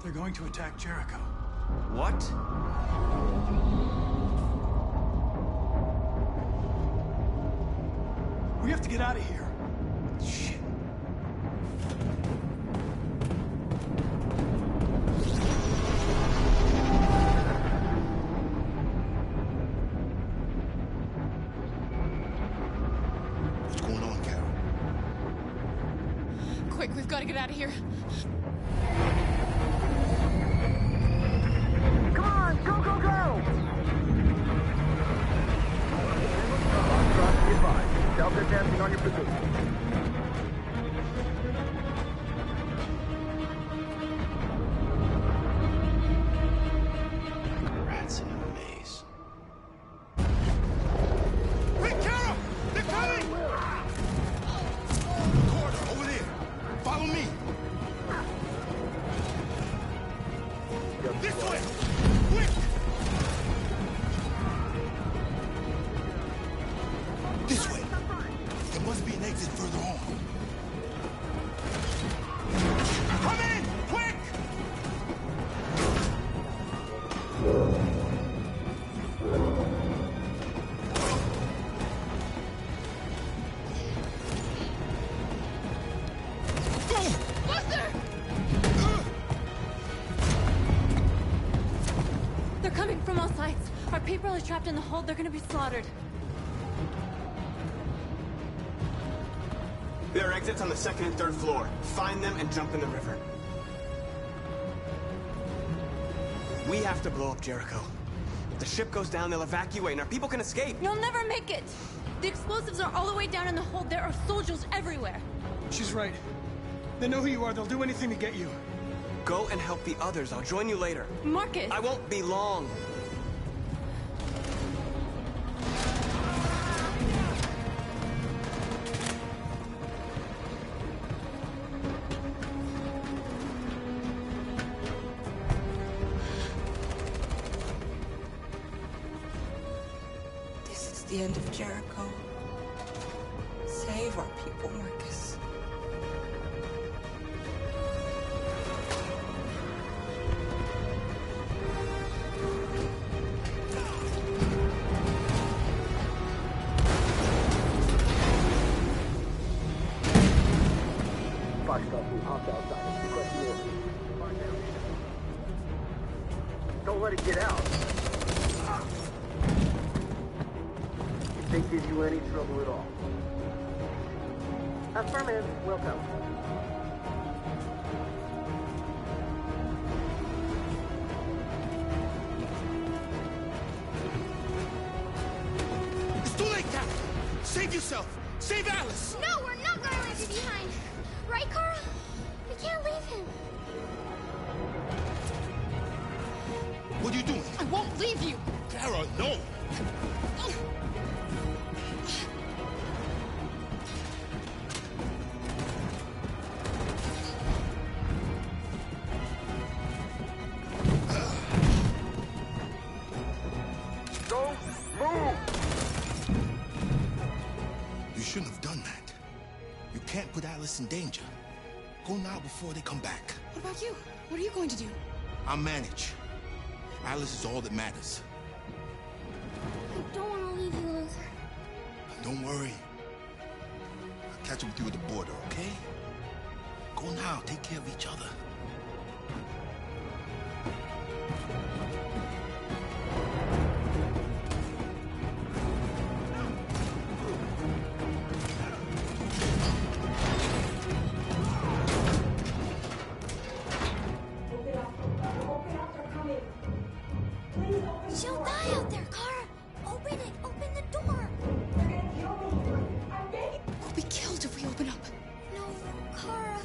They're going to attack Jericho. What? We have to get out of here. Shit. What's going on, Carol? Quick, we've got to get out of here. Come on, go, go, go! Delta dancing on your position. Rats in a maze. Hey, Carol! They're coming! Corridor, over there. Follow me. This way! Quick! This way. There must be an exit further on. Come in! Quick! They're coming from all sides. Our people are trapped in the hold. They're gonna be slaughtered. There are exits on the second and third floor. Find them and jump in the river. We have to blow up Jericho. If the ship goes down, they'll evacuate and our people can escape. You'll never make it! The explosives are all the way down in the hold. There are soldiers everywhere. She's right. They know who you are. They'll do anything to get you. Go and help the others. I'll join you later. Marcus! I won't be long. This is the end of Jericho. Save our people, Marcus. Don't let it get out. If they give you any trouble at all. Affirmative. Welcome. It's too late, Captain! Save yourself! Save Alice! No, we're not gonna leave you behind. Right, Kara? We can't leave him. What are you doing? I won't leave you. Kara, no! Don't move! You shouldn't have done that. You can't put Alice in danger. Go now before they come back. What about you? What are you going to do? I'll manage. Alice is all that matters. I don't want to leave you, Luther. Don't worry. I'll catch up with you at the border, okay? Go now. Take care of each other. She'll die out there, Kara. Open it. Open the door. We'll be killed if we open up. No, Kara.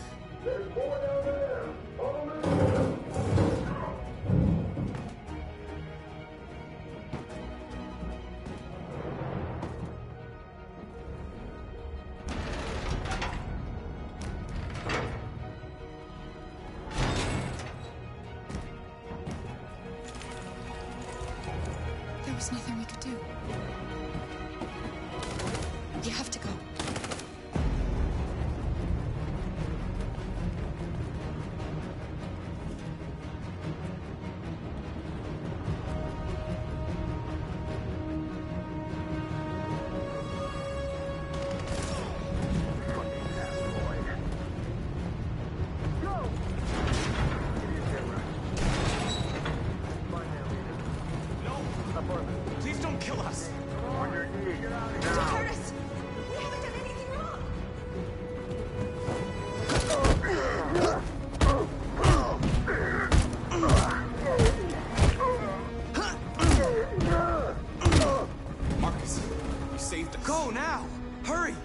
There was nothing we could do. You have to go. Please don't kill us! On your knees. Don't hurt us! We haven't done anything wrong! Marcus, you saved us. Go now! Hurry!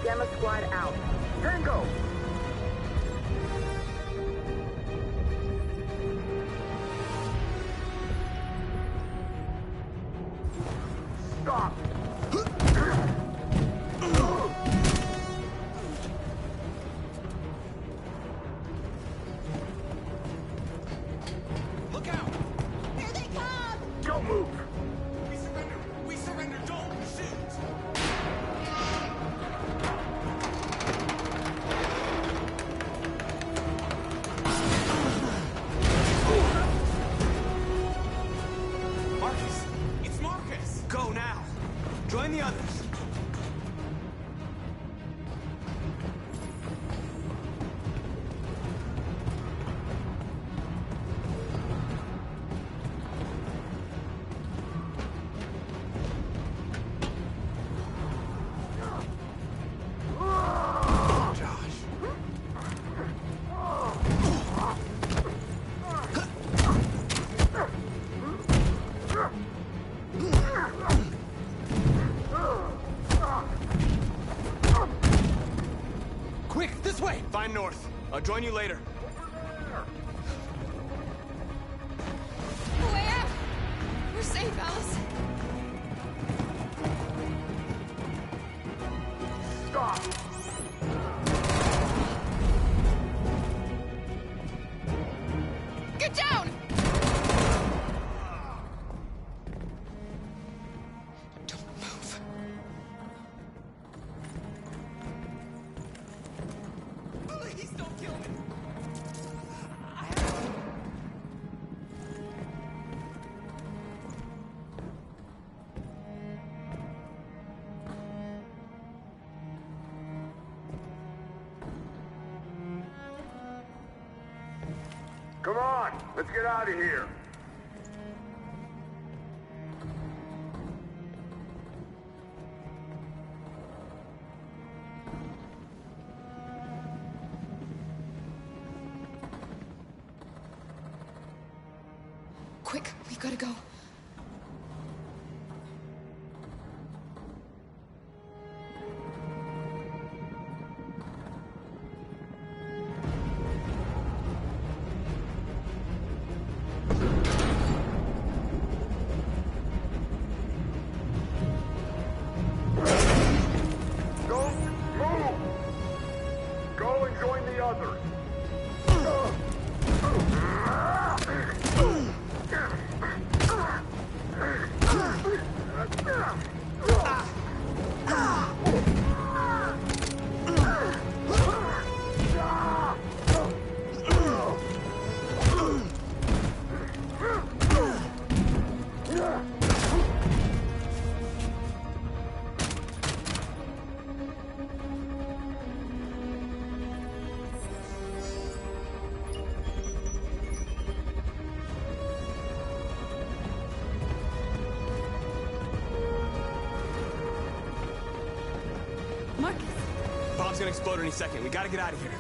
Gamma Squad out. Tango! Stop! Look out! Here they come! Don't move! We surrender! We surrender! Don't shoot! Marcus! It's Marcus! Go now! Join the others! Quick, this way! Find North. I'll join you later. The way out! We're safe, Alice. Stop! Get down! Don't move. Please don't kill me! Come on, let's get out of here. Quick, we gotta go. Bomb's gonna explode any second. We gotta get out of here.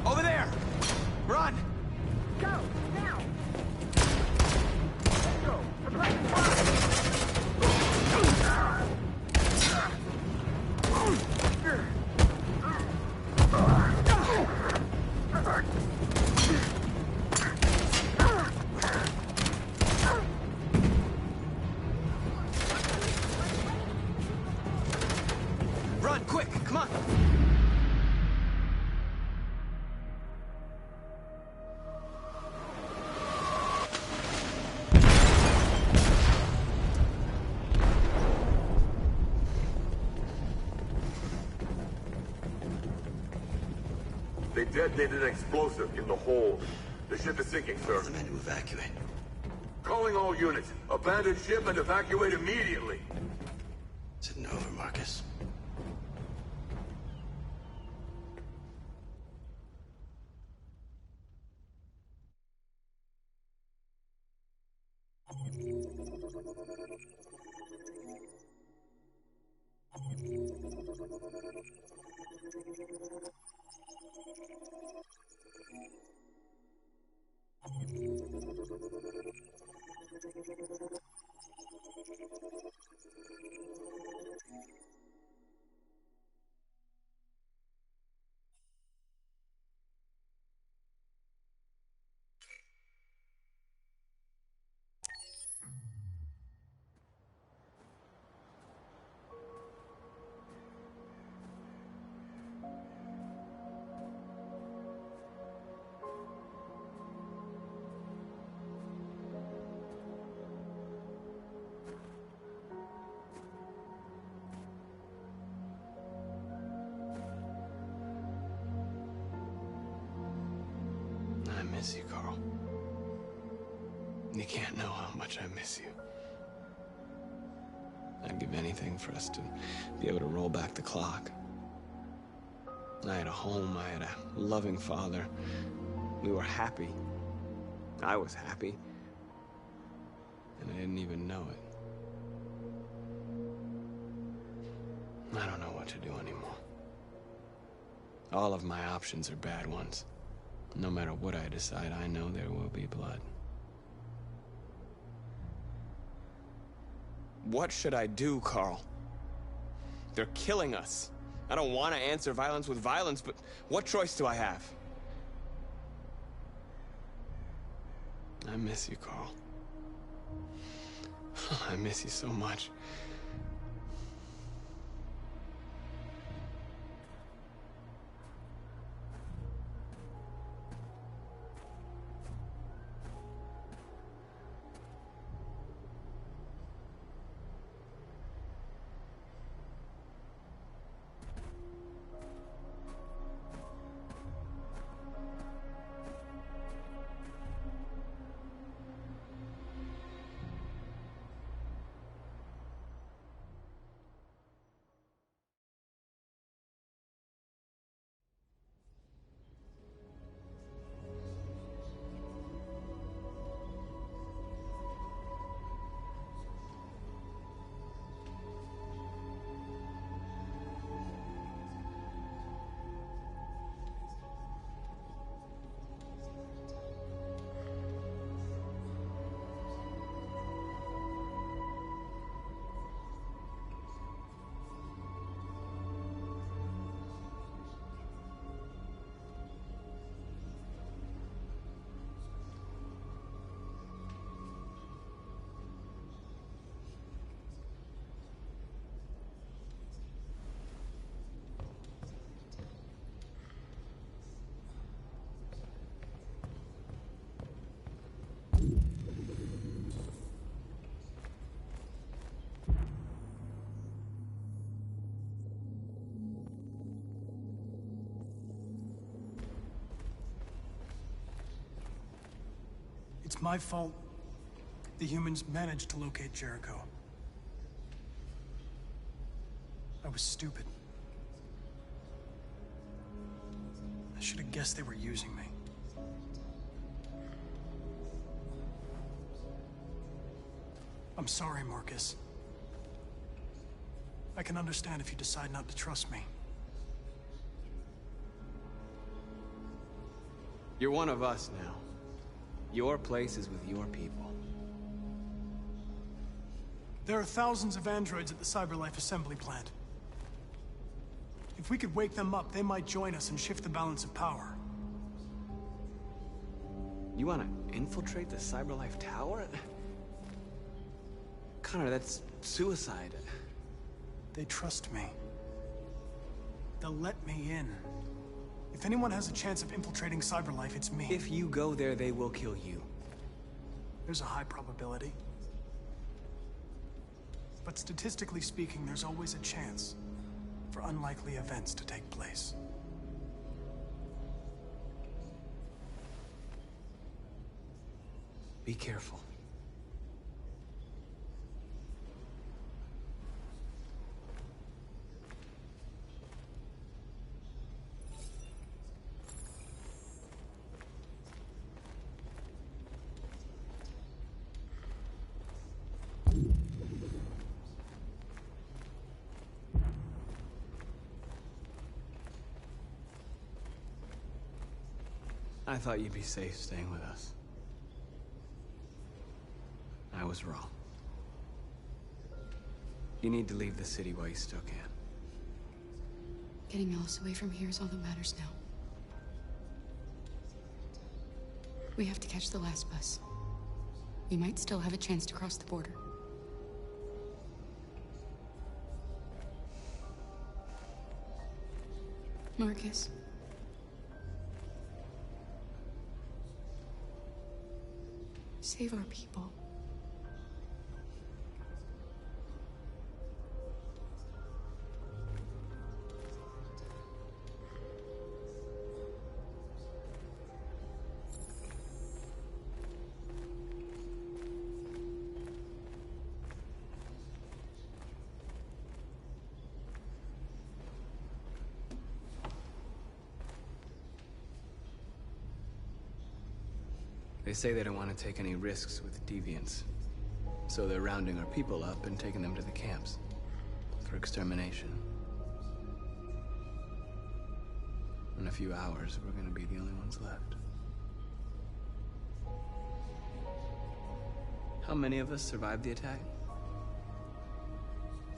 Over there! Run! Go! Now! Let's go! Suppressing Run, quick! Come on! They detonated an explosive in the hold. The ship is sinking, sir. The men to evacuate. Calling all units. Abandon ship and evacuate immediately. Is it over, Marcus? I miss you, Carl. You can't know how much I miss you. I'd give anything for us to be able to roll back the clock. I had a home, I had a loving father. We were happy. I was happy. And I didn't even know it. I don't know what to do anymore. All of my options are bad ones. No matter what I decide, I know there will be blood. What should I do, Carl? They're killing us. I don't want to answer violence with violence, but what choice do I have? I miss you, Carl. I miss you so much. It's my fault the humans managed to locate Jericho. I was stupid. I should have guessed they were using me. I'm sorry, Marcus. I can understand if you decide not to trust me. You're one of us now. Your place is with your people. There are thousands of androids at the CyberLife assembly plant. If we could wake them up, they might join us and shift the balance of power. You want to infiltrate the CyberLife tower? Connor, that's suicide. They trust me. They'll let me in. If anyone has a chance of infiltrating CyberLife, it's me. If you go there, they will kill you. There's a high probability. But statistically speaking, there's always a chance for unlikely events to take place. Be careful. I thought you'd be safe staying with us. I was wrong. You need to leave the city while you still can. Getting Alice away from here is all that matters now. We have to catch the last bus. We might still have a chance to cross the border. Marcus. Save our people. They say they don't want to take any risks with deviants. So they're rounding our people up and taking them to the camps for extermination. In a few hours, we're gonna be the only ones left. How many of us survived the attack?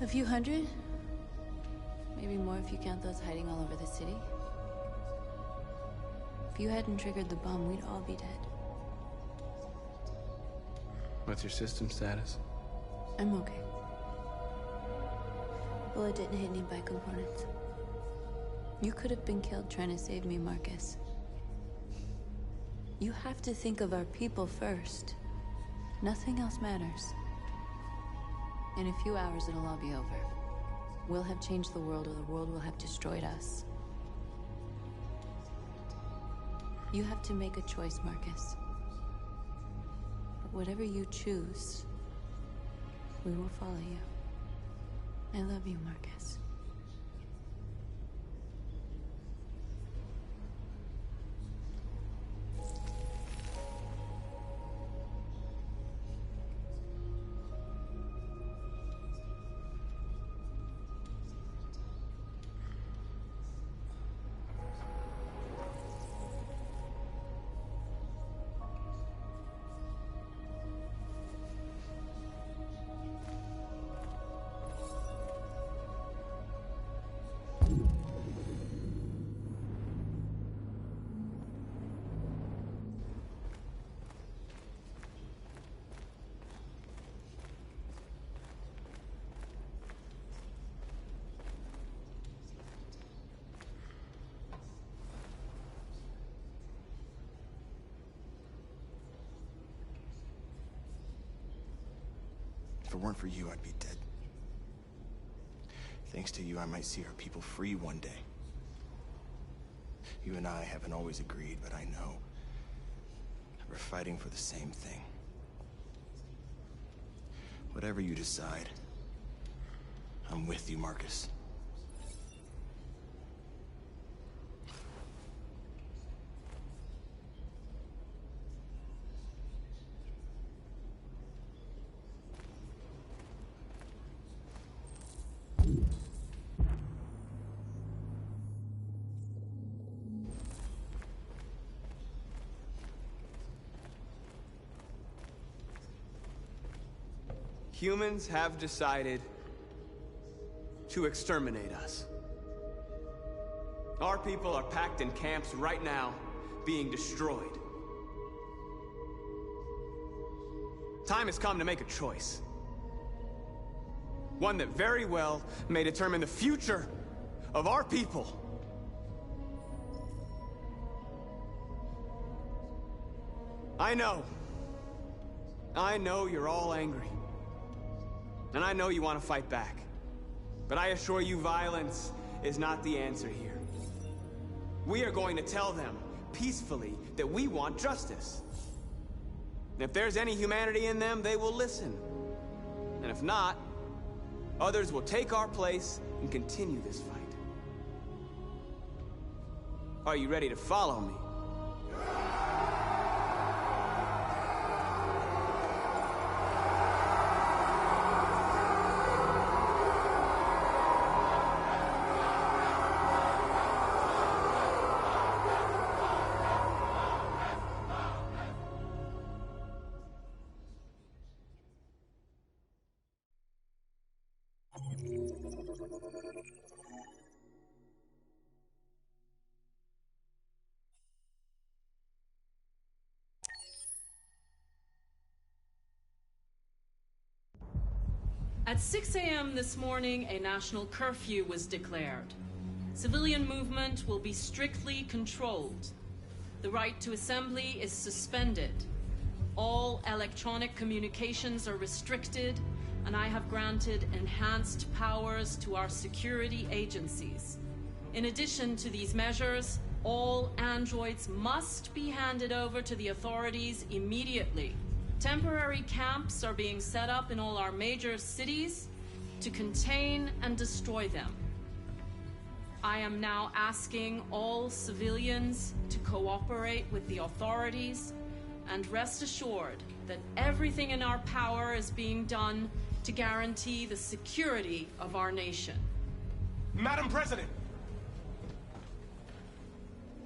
A few hundred? Maybe more if you count those hiding all over the city. If you hadn't triggered the bomb, we'd all be dead. What's your system status? I'm okay. Bullet didn't hit any bicomponents. You could have been killed trying to save me, Marcus. You have to think of our people first. Nothing else matters. In a few hours, it'll all be over. We'll have changed the world, or the world will have destroyed us. You have to make a choice, Marcus. But whatever you choose, we will follow you. I love you, Marcus. If it weren't for you, I'd be dead. Thanks to you, I might see our people free one day. You and I haven't always agreed, but I know We're fighting for the same thing. Whatever you decide, I'm with you, Marcus. Humans have decided to exterminate us. Our people are packed in camps right now, being destroyed. Time has come to make a choice. One that very well may determine the future of our people. I know you're all angry. And I know you want to fight back. But I assure you, violence is not the answer here. We are going to tell them, peacefully, that we want justice. And if there's any humanity in them, they will listen. And if not, others will take our place and continue this fight. Are you ready to follow me? At 6 a.m. this morning, a national curfew was declared. Civilian movement will be strictly controlled. The right to assembly is suspended. All electronic communications are restricted, and I have granted enhanced powers to our security agencies. In addition to these measures, all androids must be handed over to the authorities immediately. Temporary camps are being set up in all our major cities to contain and destroy them. I am now asking all civilians to cooperate with the authorities and rest assured that everything in our power is being done to guarantee the security of our nation. Madam President!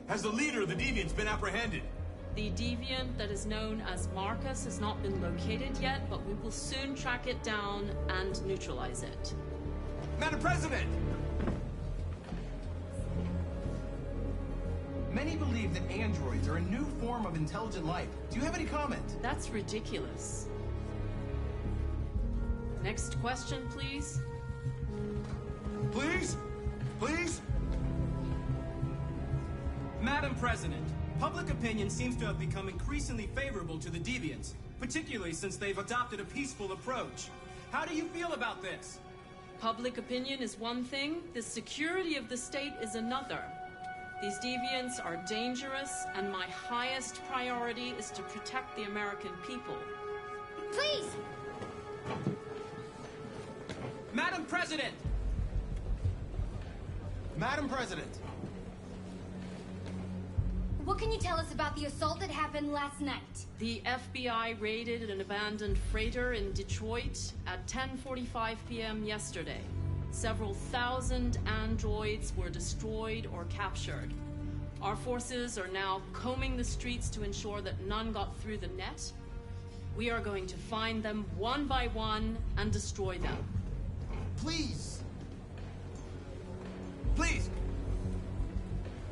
Has the leader of the Deviants been apprehended? The deviant that is known as Marcus has not been located yet, but we will soon track it down and neutralize it. Madam President! Many believe that androids are a new form of intelligent life. Do you have any comment? That's ridiculous. Next question, please. Please? Please? Madam President, public opinion seems to have become increasingly favorable to the Deviants, particularly since they've adopted a peaceful approach. How do you feel about this? Public opinion is one thing, the security of the state is another. These deviants are dangerous, and my highest priority is to protect the American people. Please! Madam President! Madam President! What can you tell us about the assault that happened last night? The FBI raided an abandoned freighter in Detroit at 10:45 p.m. yesterday. Several thousand androids were destroyed or captured. Our forces are now combing the streets to ensure that none got through the net. We are going to find them one by one and destroy them. Please! Please!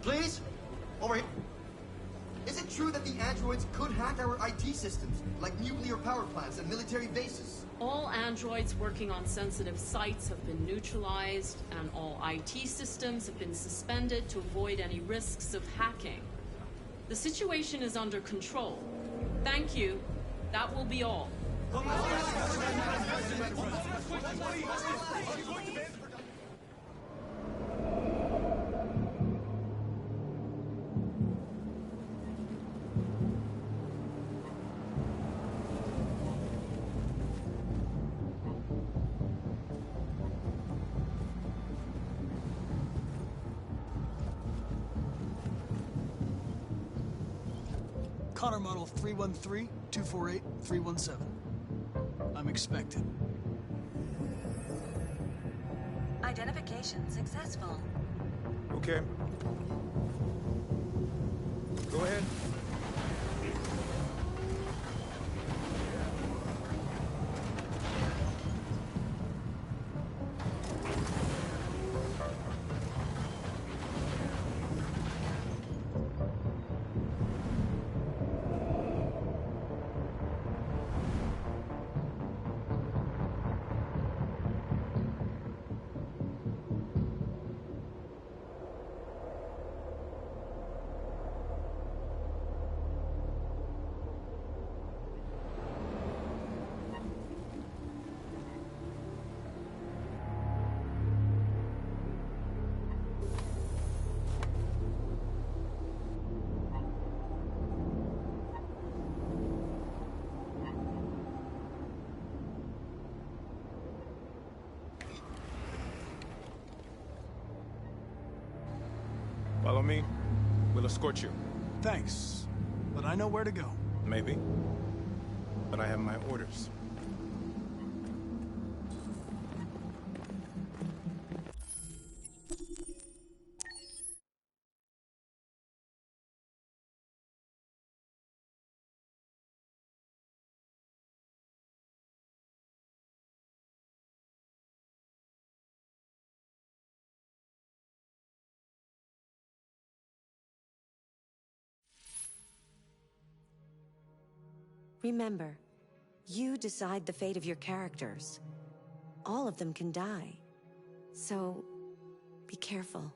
Please? Over here. Is it true that the androids could hack our IT systems, like nuclear power plants and military bases? All androids working on sensitive sites have been neutralized, and all IT systems have been suspended to avoid any risks of hacking. The situation is under control. Thank you. That will be all. Connor model 313-248-317. I'm expected. Identification successful. Okay. Go ahead. Follow me. We'll escort you. Thanks, but I know where to go. Maybe. But I have my orders. Remember, you decide the fate of your characters. All of them can die. So, be careful.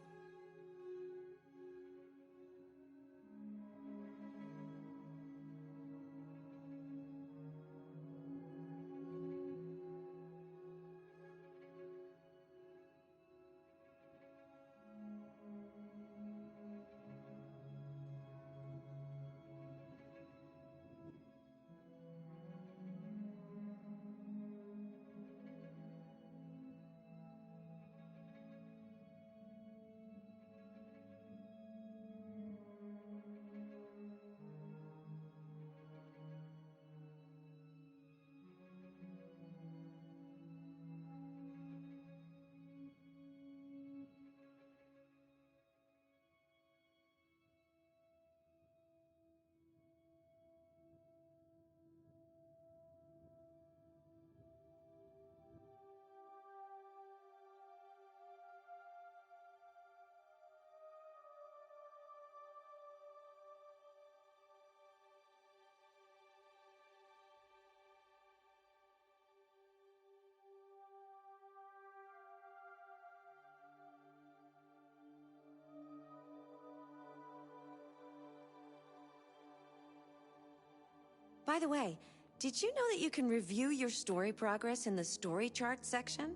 By the way, did you know that you can review your story progress in the story chart section?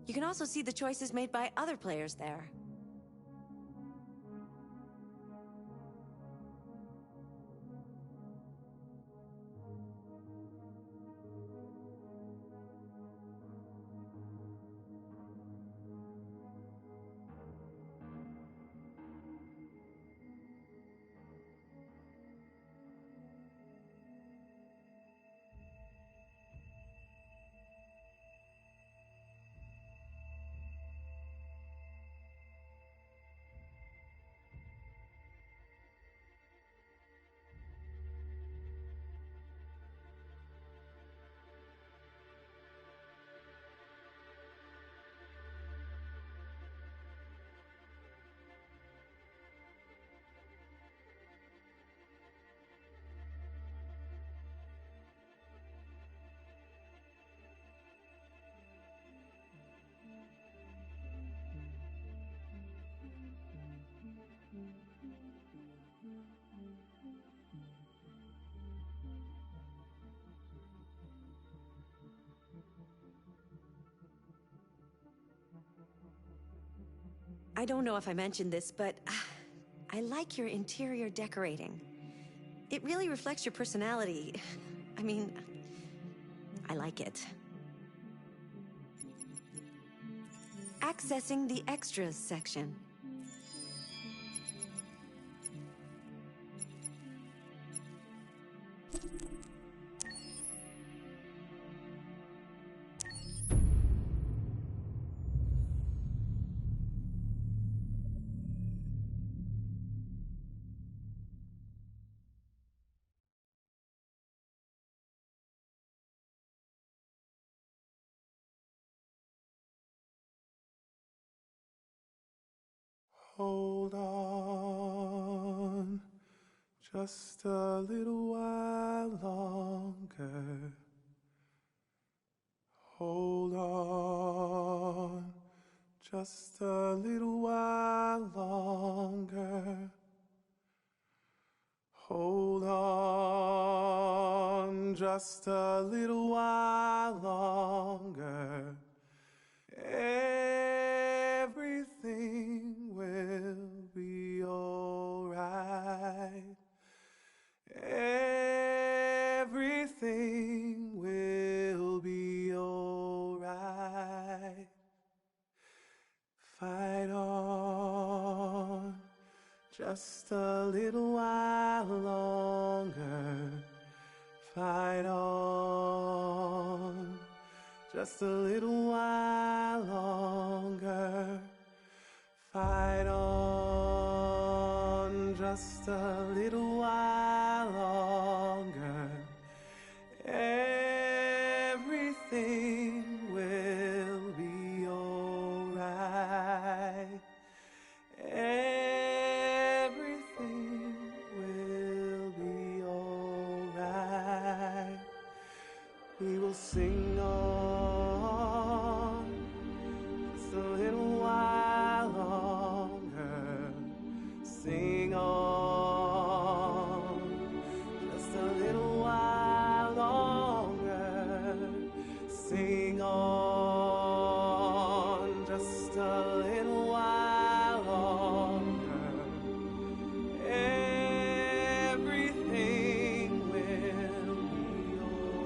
You can also see the choices made by other players there. I don't know if I mentioned this, but I like your interior decorating. It really reflects your personality. I mean, I like it. Accessing the extras section. Hold on just a little while longer. Hold on just a little while longer. Hold on just a little while longer. Everything will be alright. Everything will be alright. Fight on just a little while longer. Fight on just a little while longer. Fight on just a little while longer. Everything will be alright. Everything will be alright. We will sing on just a little while longer. Sing on just a little while longer. Sing on just a little while longer. Everything will be alright.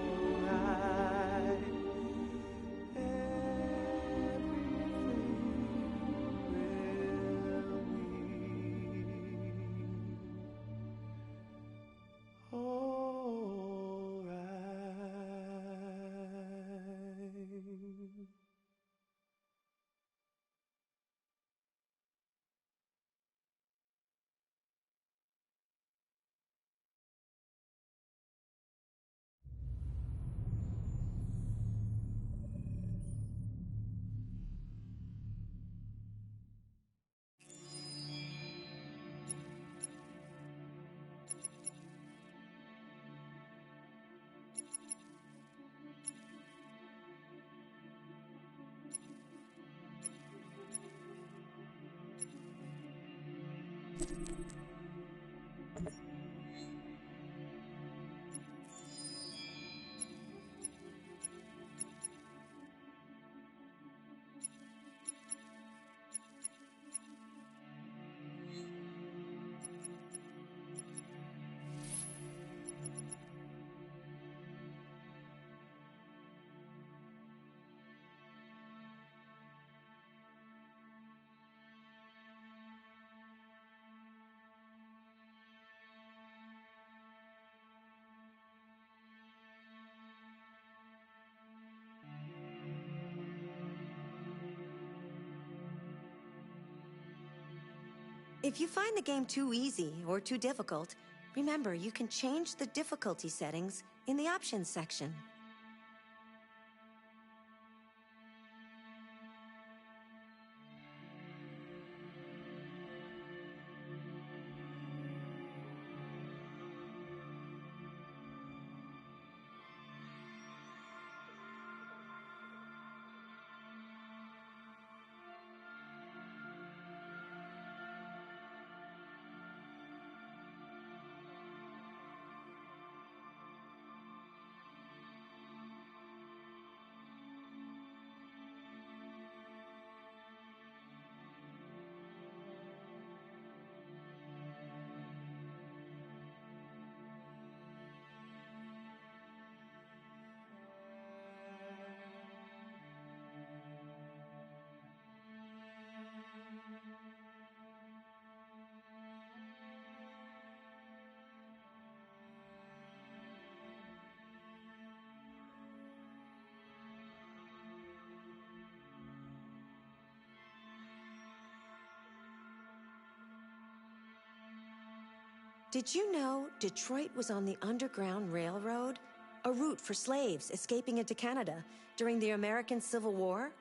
If you find the game too easy or too difficult, remember you can change the difficulty settings in the options section. Did you know Detroit was on the Underground Railroad? A route for slaves escaping into Canada during the American Civil War?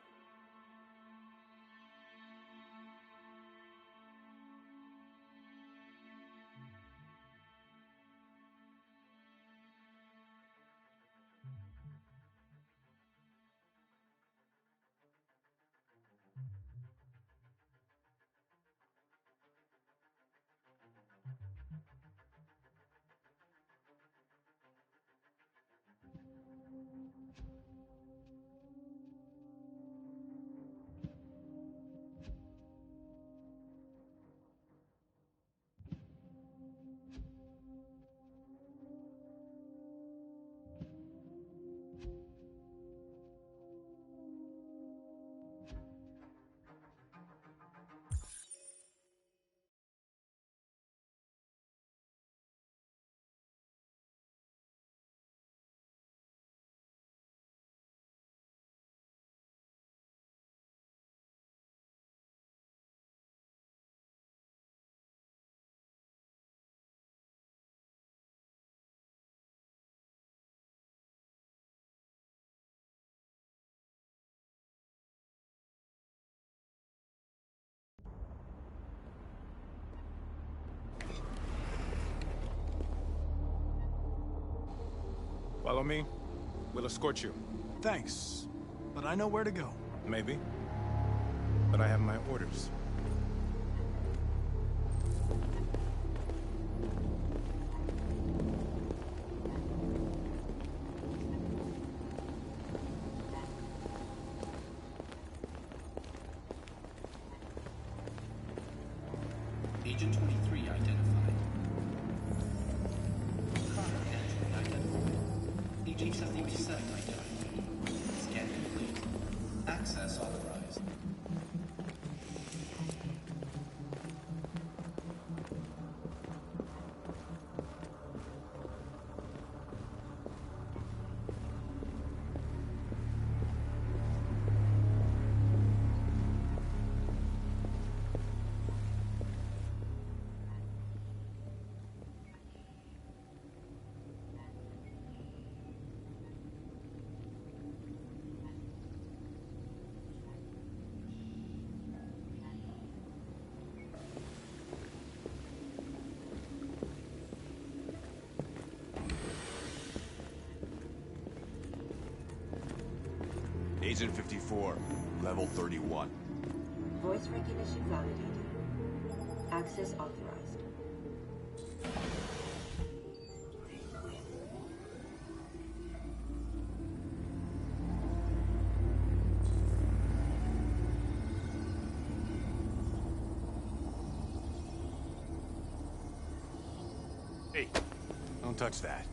Follow me. We'll escort you. Thanks, but I know where to go. Maybe. But I have my orders. Agent 23 identified. Connor Android identified. Agent 77 identified. Scan complete. Access authorized. Agent 54, level 31. Voice recognition validated. Access authorized. Hey, don't touch that.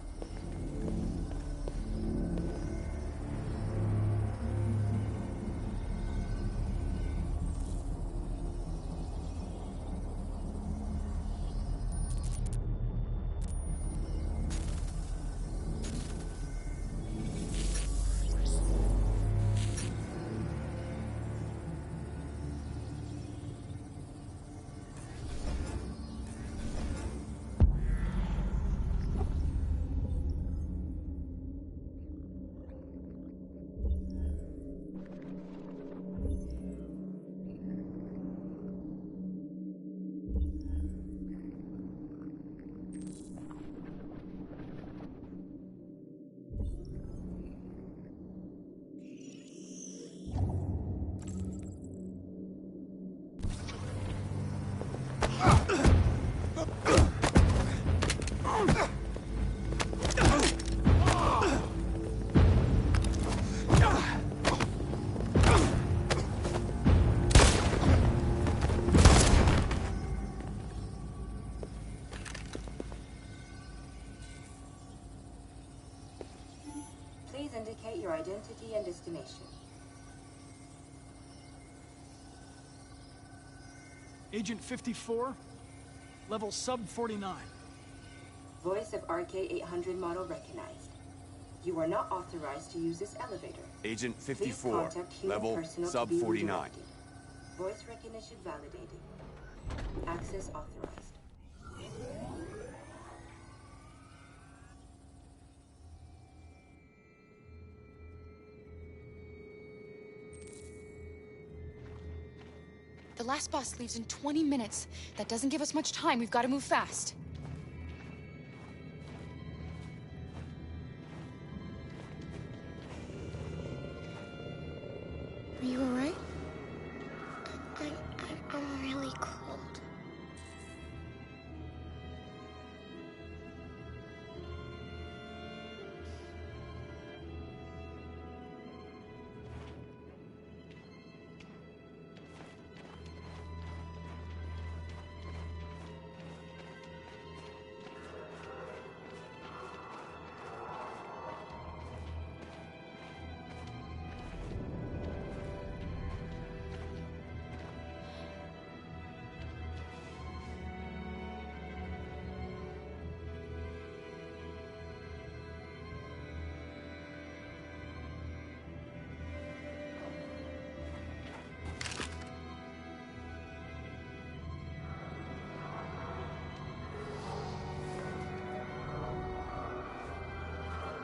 Please indicate your identity and destination. Agent 54, level sub 49. Voice of RK-800 model recognized. You are not authorized to use this elevator. Agent Please 54, contact human level personnel sub to be 49. redirected. Voice recognition validated. Access authorized. The last bus leaves in 20 minutes. That doesn't give us much time. We've got to move fast. Are you alright? I'm really cold.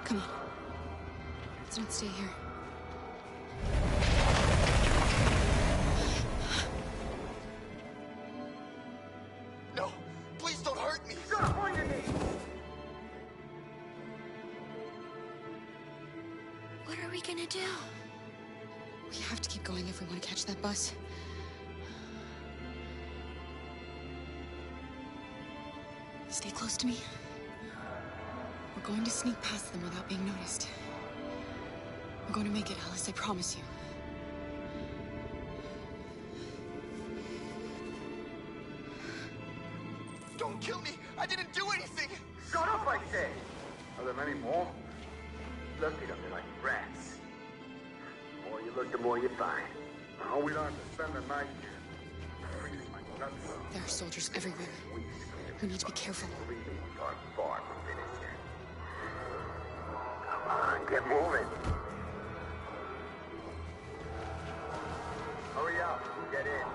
Come on. Let's not stay here. No! Please don't hurt me! Drop on your knees! we gonna do? We have to keep going if we want to catch that bus. Stay close to me. We're going to sneak past them without being noticed. We're going to make it, Alice, I promise you. Don't kill me! I didn't do anything! Shut up, I say! Are there many more? Looking at me like rats. The more you look, the more you find. I hope we don't have to spend the night here. Freezing my guts off. There are soldiers everywhere. We need to be careful. We are far from finished yet. Come on, get moving. Hurry up, get in.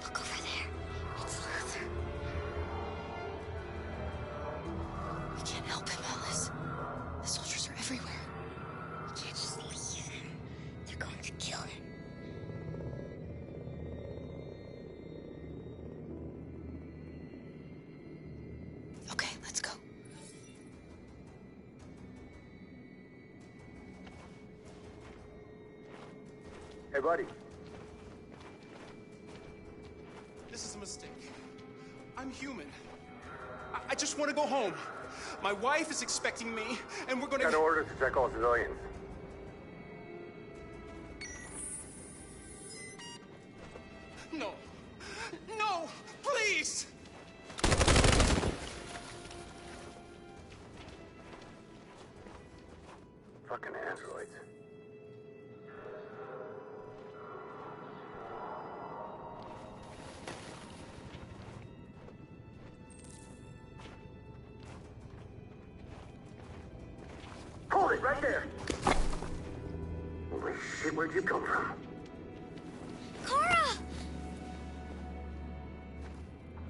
Look over there. It's Luther. We can't help him, Alice. The soldiers are everywhere. We can't just leave him. They're going to kill him. Okay, let's go. Hey, buddy. This is a mistake. I'm human. I just want to go home. My wife is expecting me, and we're gonna... Got orders to check all civilians. No. No! Please! Fucking androids. Hold it, right there! Holy shit, where'd you come from? Cora!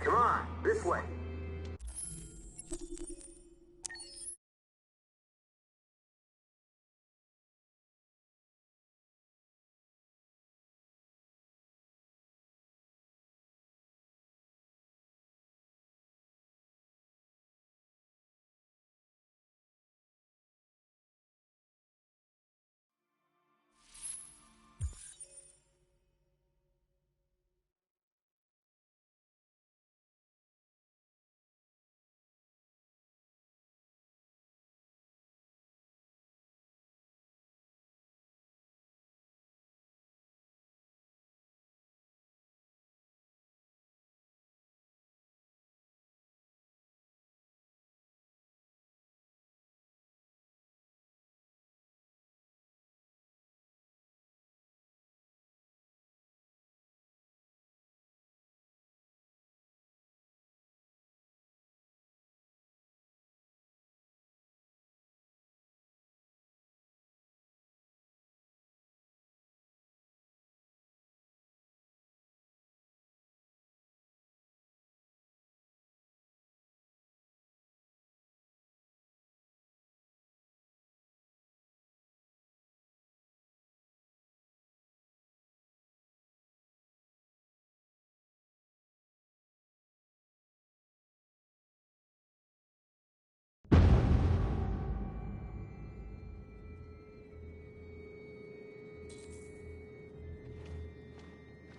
Come on, this way.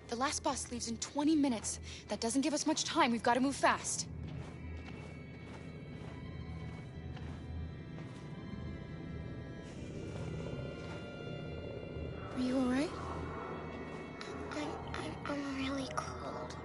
The last bus leaves in 20 minutes. That doesn't give us much time. We've got to move fast. Are you all right? I'm really cold.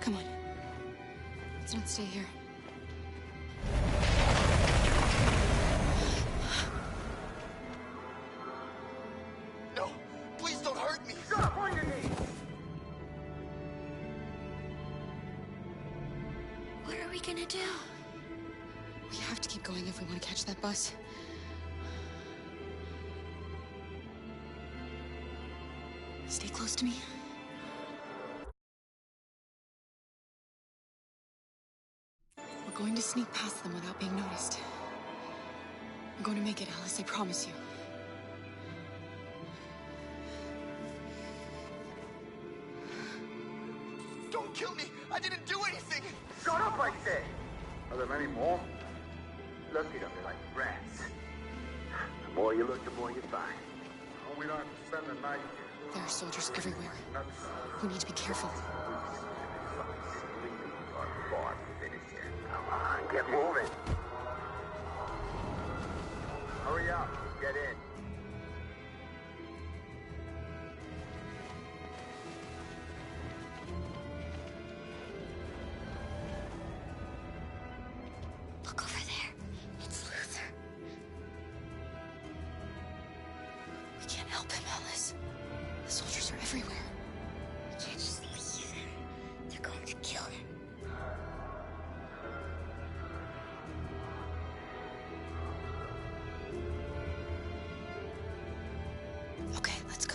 Come on. Let's not stay here. No, please don't hurt me. Shut up on your knees! What are we gonna do? We have to keep going if we want to catch that bus. Stay close to me. We're going to sneak past them without being noticed. We're going to make it, Alice, I promise you. Don't kill me! I didn't do anything! Shut up, I say! Are there many more? Lucky them, they're like rats. The more you look, the more you find. Oh, we don't have to spend the night here. There are soldiers everywhere. We need to be careful. Come on, get moving. Hurry up, get in. Look over there. It's Luther. We can't help him, Alice. The soldiers are everywhere. We can't just leave him. They're going to kill him. Okay, let's go.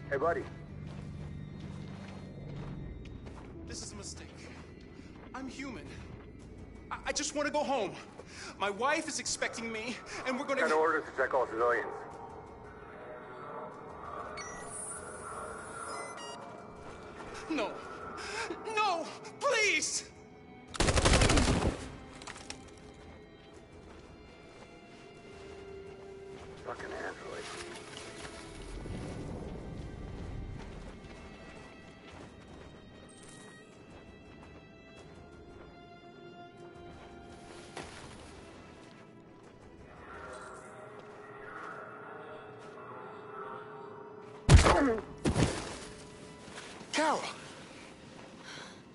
Hey, buddy. This is a mistake. I'm human. I just want to go home. My wife is expecting me, and we're gonna... Got orders to check all civilians. No. No! Please! Fucking android. Kara!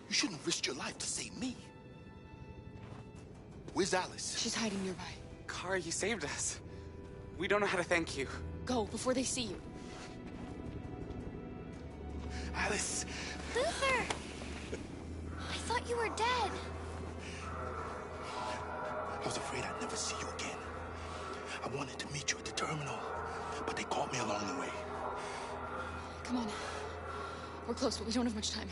You shouldn't risk your life to save me. Where's Alice? She's hiding nearby. Kara, you saved us. We don't know how to thank you. Go, before they see you. Alice! Luther! I thought you were dead. I was afraid I'd never see you again. I wanted to meet you at the terminal, but they caught me along the way. Come on. We're close, but we don't have much time.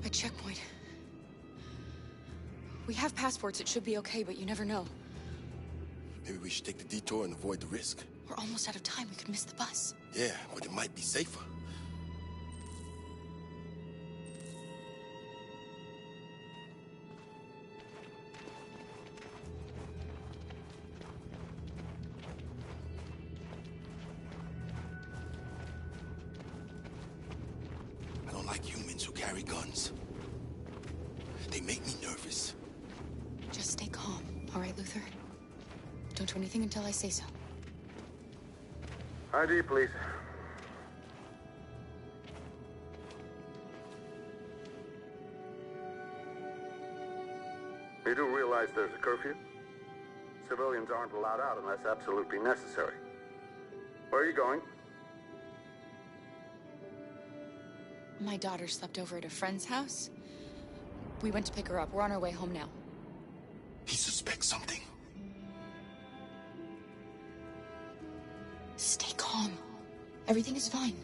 A checkpoint. We have passports, it should be okay, but you never know. Maybe we should take the detour and avoid the risk. We're almost out of time, we could miss the bus. Yeah, but it might be safer. I don't like humans who carry guns. make me nervous. Just stay calm, all right, Luther? Don't do anything until I say so. ID, please. You do realize there's a curfew? Civilians aren't allowed out unless absolutely necessary. Where are you going? My daughter slept over at a friend's house. We went to pick her up. We're on our way home now. He suspects something. Stay calm. Everything is fine.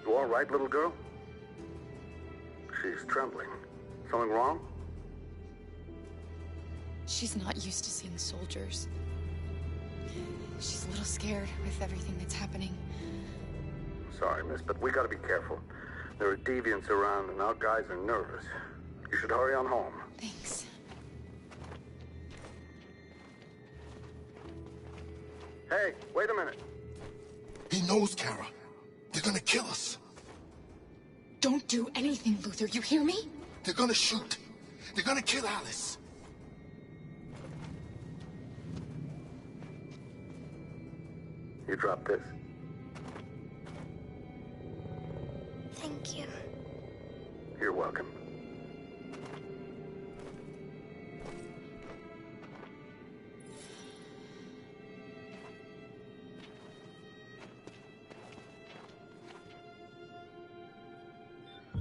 You all right, little girl? She's trembling. Something wrong? She's not used to seeing soldiers. She's a little scared with everything that's happening. Sorry, miss, but we gotta be careful. There are deviants around and our guys are nervous. You should hurry on home. Thanks. Hey, wait a minute. He knows, Kara. They're gonna kill us. Don't do anything, Luther. You hear me? They're gonna shoot. They're gonna kill Alice. You drop this. Thank you. You're welcome.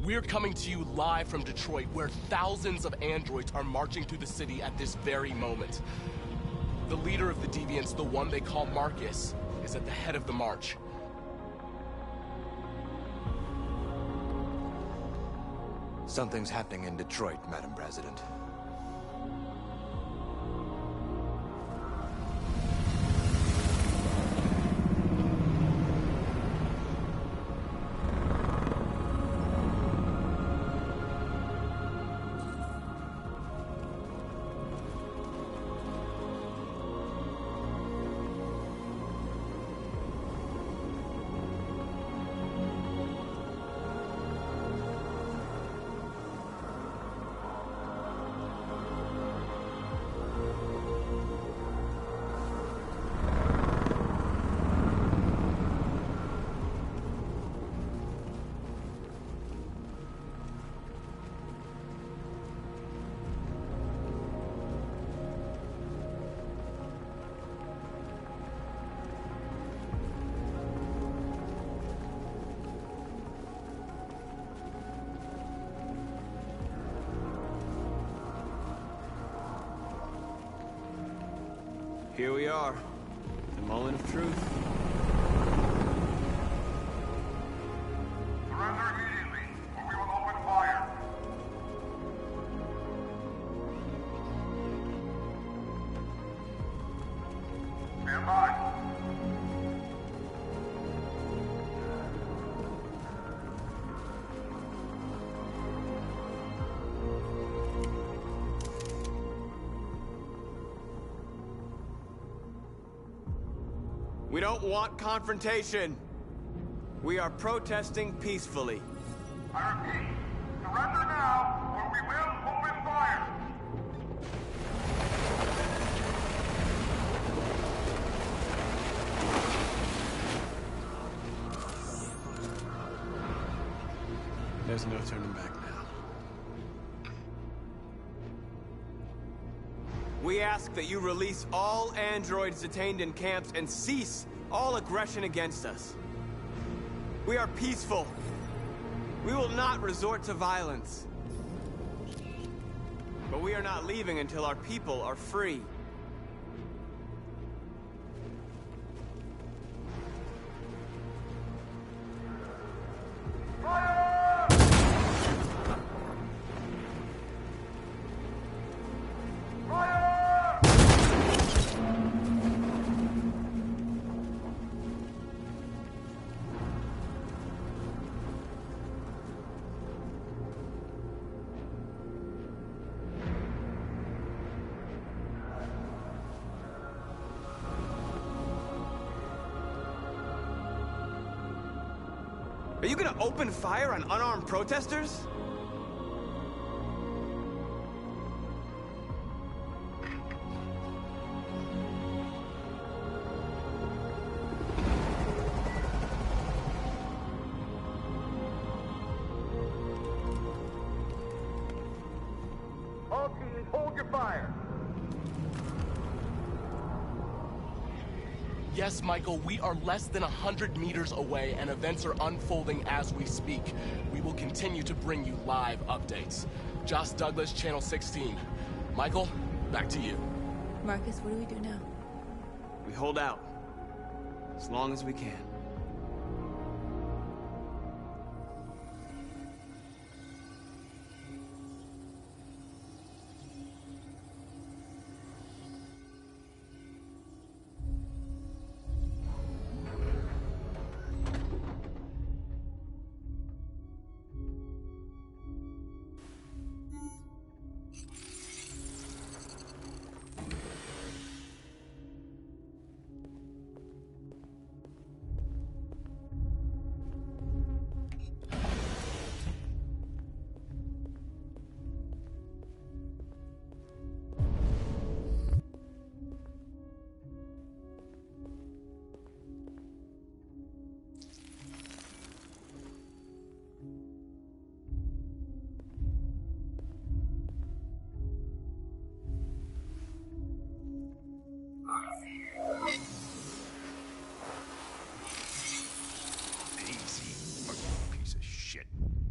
We're coming to you live from Detroit, where thousands of androids are marching through the city at this very moment. The leader of the Deviants, the one they call Marcus, is at the head of the march. Something's happening in Detroit, Madam President. Here we are, the moment of truth. Surrender immediately, or we will open fire. Stand by. We don't want confrontation. We are protesting peacefully. I repeat, surrender now, or we will open fire. There's no turning back now. We ask that you release all androids detained in camps and cease all aggression against us. We are peaceful. We will not resort to violence. But we are not leaving until our people are free. Are you gonna open fire on unarmed protesters? Yes, Michael, we are less than 100 meters away, and events are unfolding as we speak. We will continue to bring you live updates. Josh Douglas, Channel 16. Michael, back to you. Marcus, what do we do now? We hold out. As long as we can.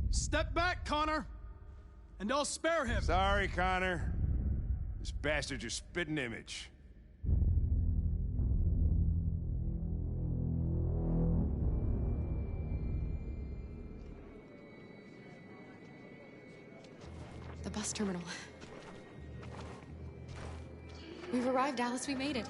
Step back, Connor! And I'll spare him! Sorry, Connor. This bastard's your spitting image. The bus terminal. We've arrived, Alice. We made it.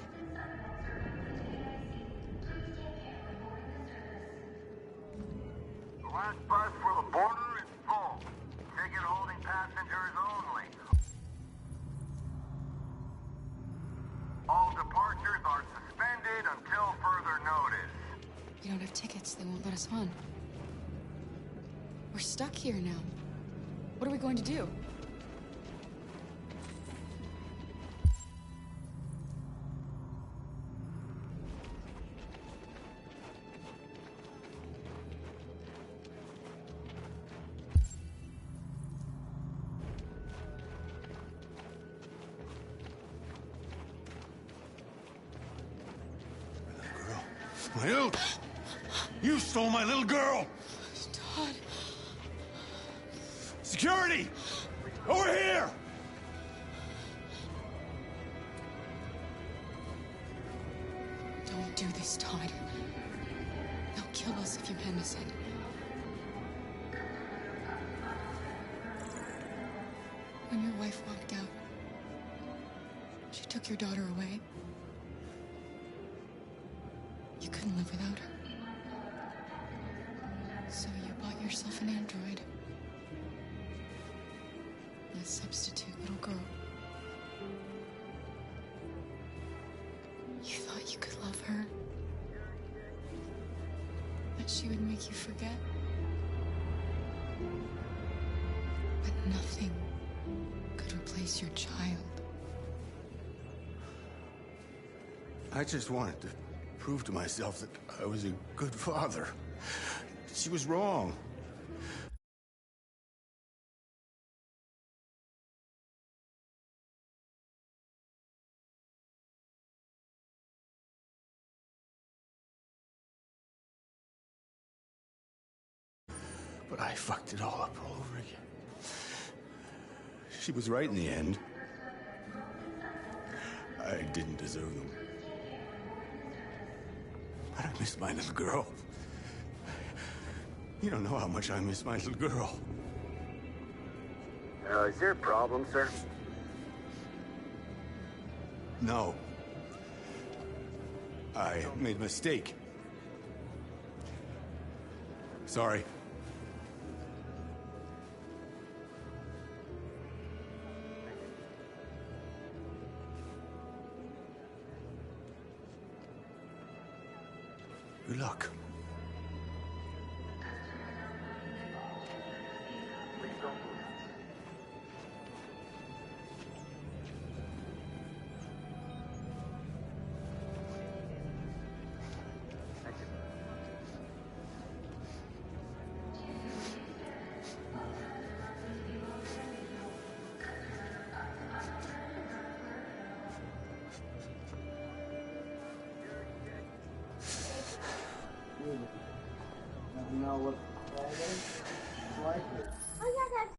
The last bus for the border is full. Ticket holding passengers only. All departures are suspended until further notice. We don't have tickets. They won't let us on. We're stuck here now. What are we going to do? My little... You stole my little girl! Todd. Security! Over here! Don't do this, Todd. They'll kill us if you hand us in. When your wife walked out, she took your daughter away. You couldn't live without her. So you bought yourself an android. A substitute little girl. You thought you could love her. That she would make you forget. But nothing could replace your child. I just wanted to prove to myself that I was a good father. She was wrong. But I fucked it all up all over again. She was right in the end. I didn't deserve them. But I miss my little girl. You don't know how much I miss my little girl. Is there a problem, sir? No. I made a mistake. Sorry. Good luck. know what that is? Like it. Oh yeah, that's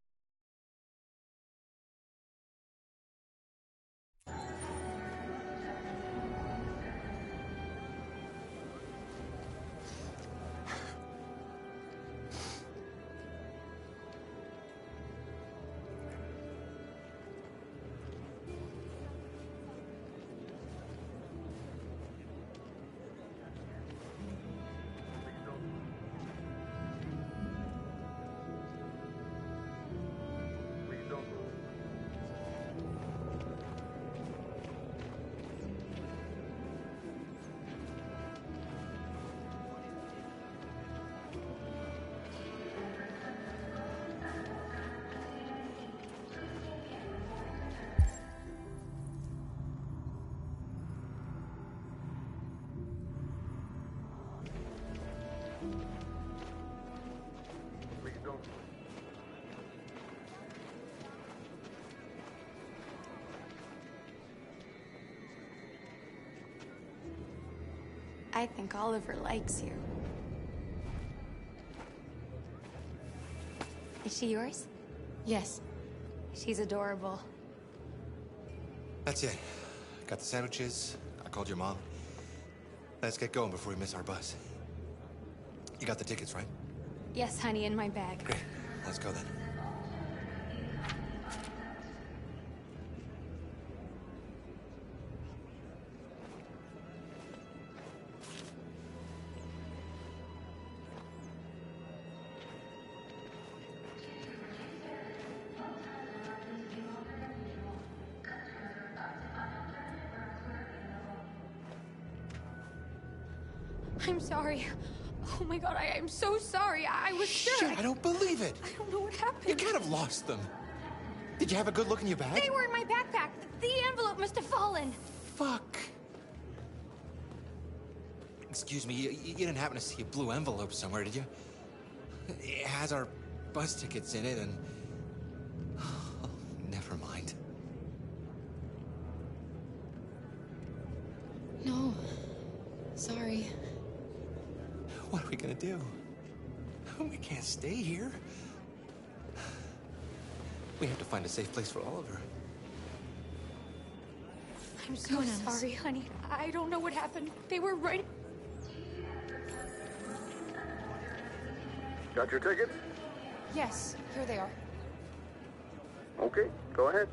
I think Oliver likes you. Is she yours? Yes. She's adorable. That's it. Got the sandwiches. I called your mom. Let's get going before we miss our bus. You got the tickets, right? Yes, honey, in my bag. Great. Let's go then. I'm sorry. Oh my god, I'm so sorry. I was sure. Shit, I don't believe it. I don't know what happened. You can't have lost them. Did you have a good look in your bag? They were in my backpack. The envelope must have fallen. Fuck. Excuse me, you didn't happen to see a blue envelope somewhere, did you? It has our bus tickets in it, and... Oh, never mind. No. Sorry. What are we gonna do? We can't stay here. We have to find a safe place for Oliver. I'm so sorry, honey. I don't know what happened. They were right... Got your tickets? Yes, here they are. Okay, go ahead.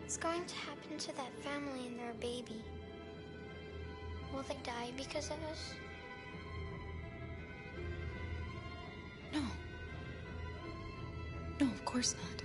What's going to happen to that family and their baby? Will they die because of us? No. No, of course not.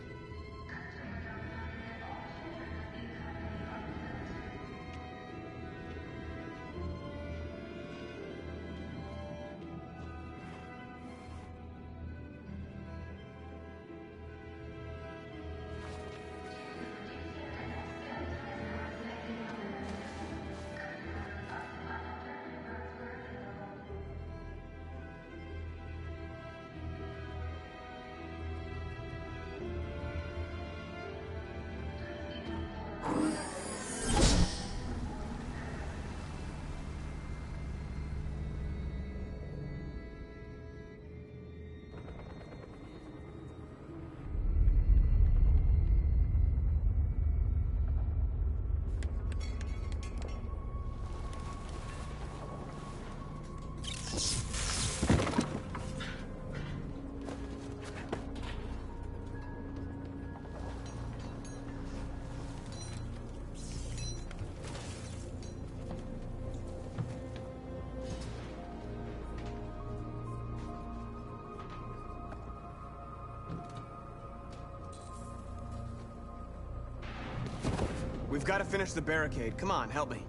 We've got to finish the barricade. Come on, help me.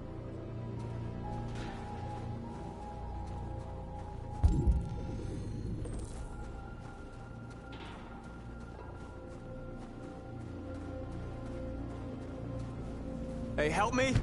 Hey, help me!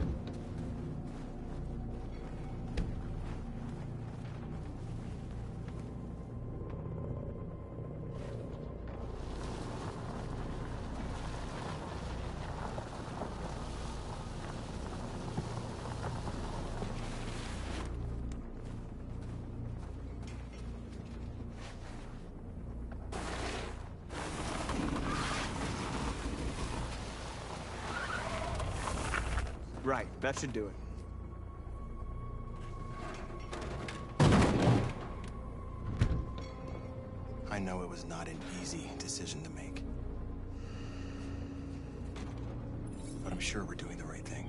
Right, that should do it. I know it was not an easy decision to make. But I'm sure we're doing the right thing.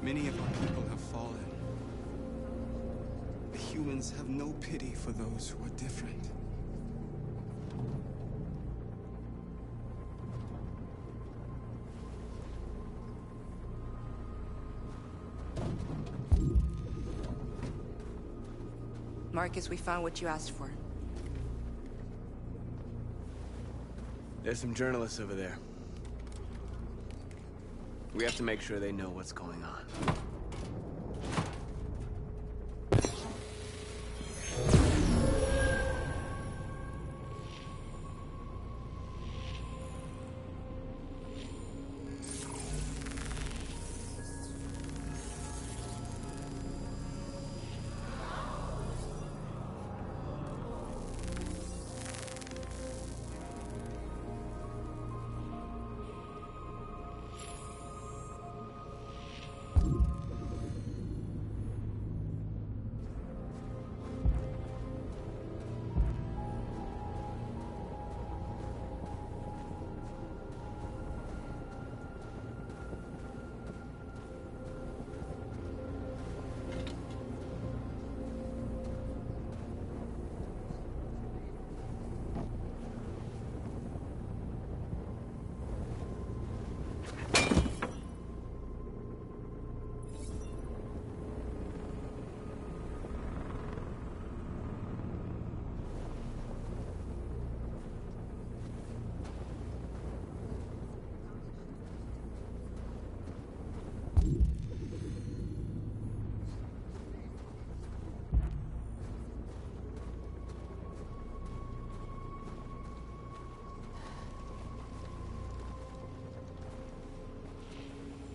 Many of our people have fallen. The humans have no pity for those who are different. Marcus, we found what you asked for. There's some journalists over there. We have to make sure they know what's going on.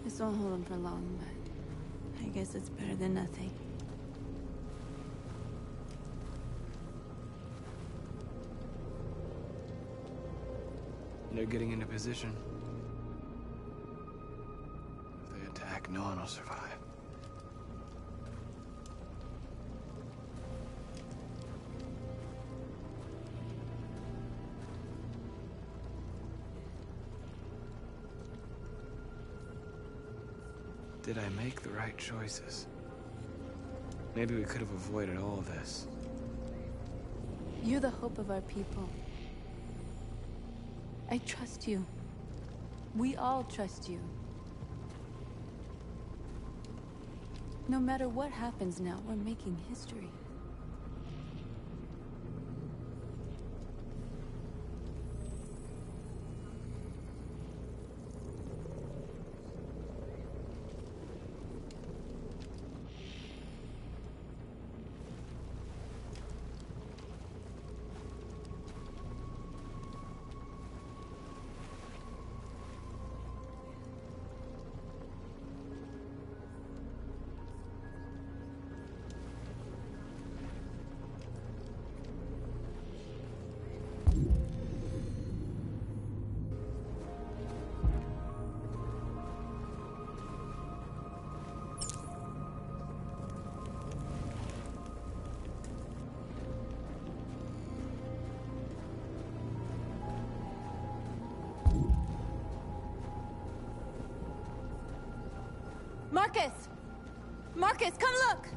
This won't hold him for long, but I guess it's better than nothing. They're getting into position. If they attack, no one will survive. Did I make the right choices? Maybe we could have avoided all this. You're the hope of our people. I trust you. We all trust you. No matter what happens now, we're making history. Marcus! Marcus, come look!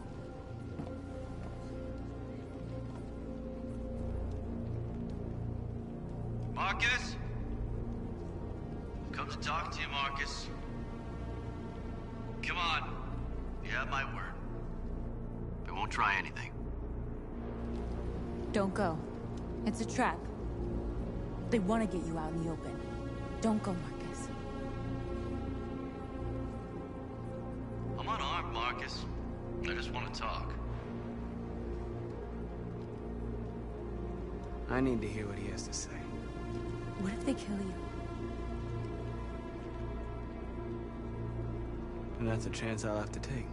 Marcus? Come to talk to you, Marcus. Come on. You have my word. They won't try anything. Don't go. It's a trap. They want to get you out in the open. Don't go, Marcus. I'm unarmed, Marcus. I just want to talk. I need to hear what he has to say. What if they kill you? And that's a chance I'll have to take.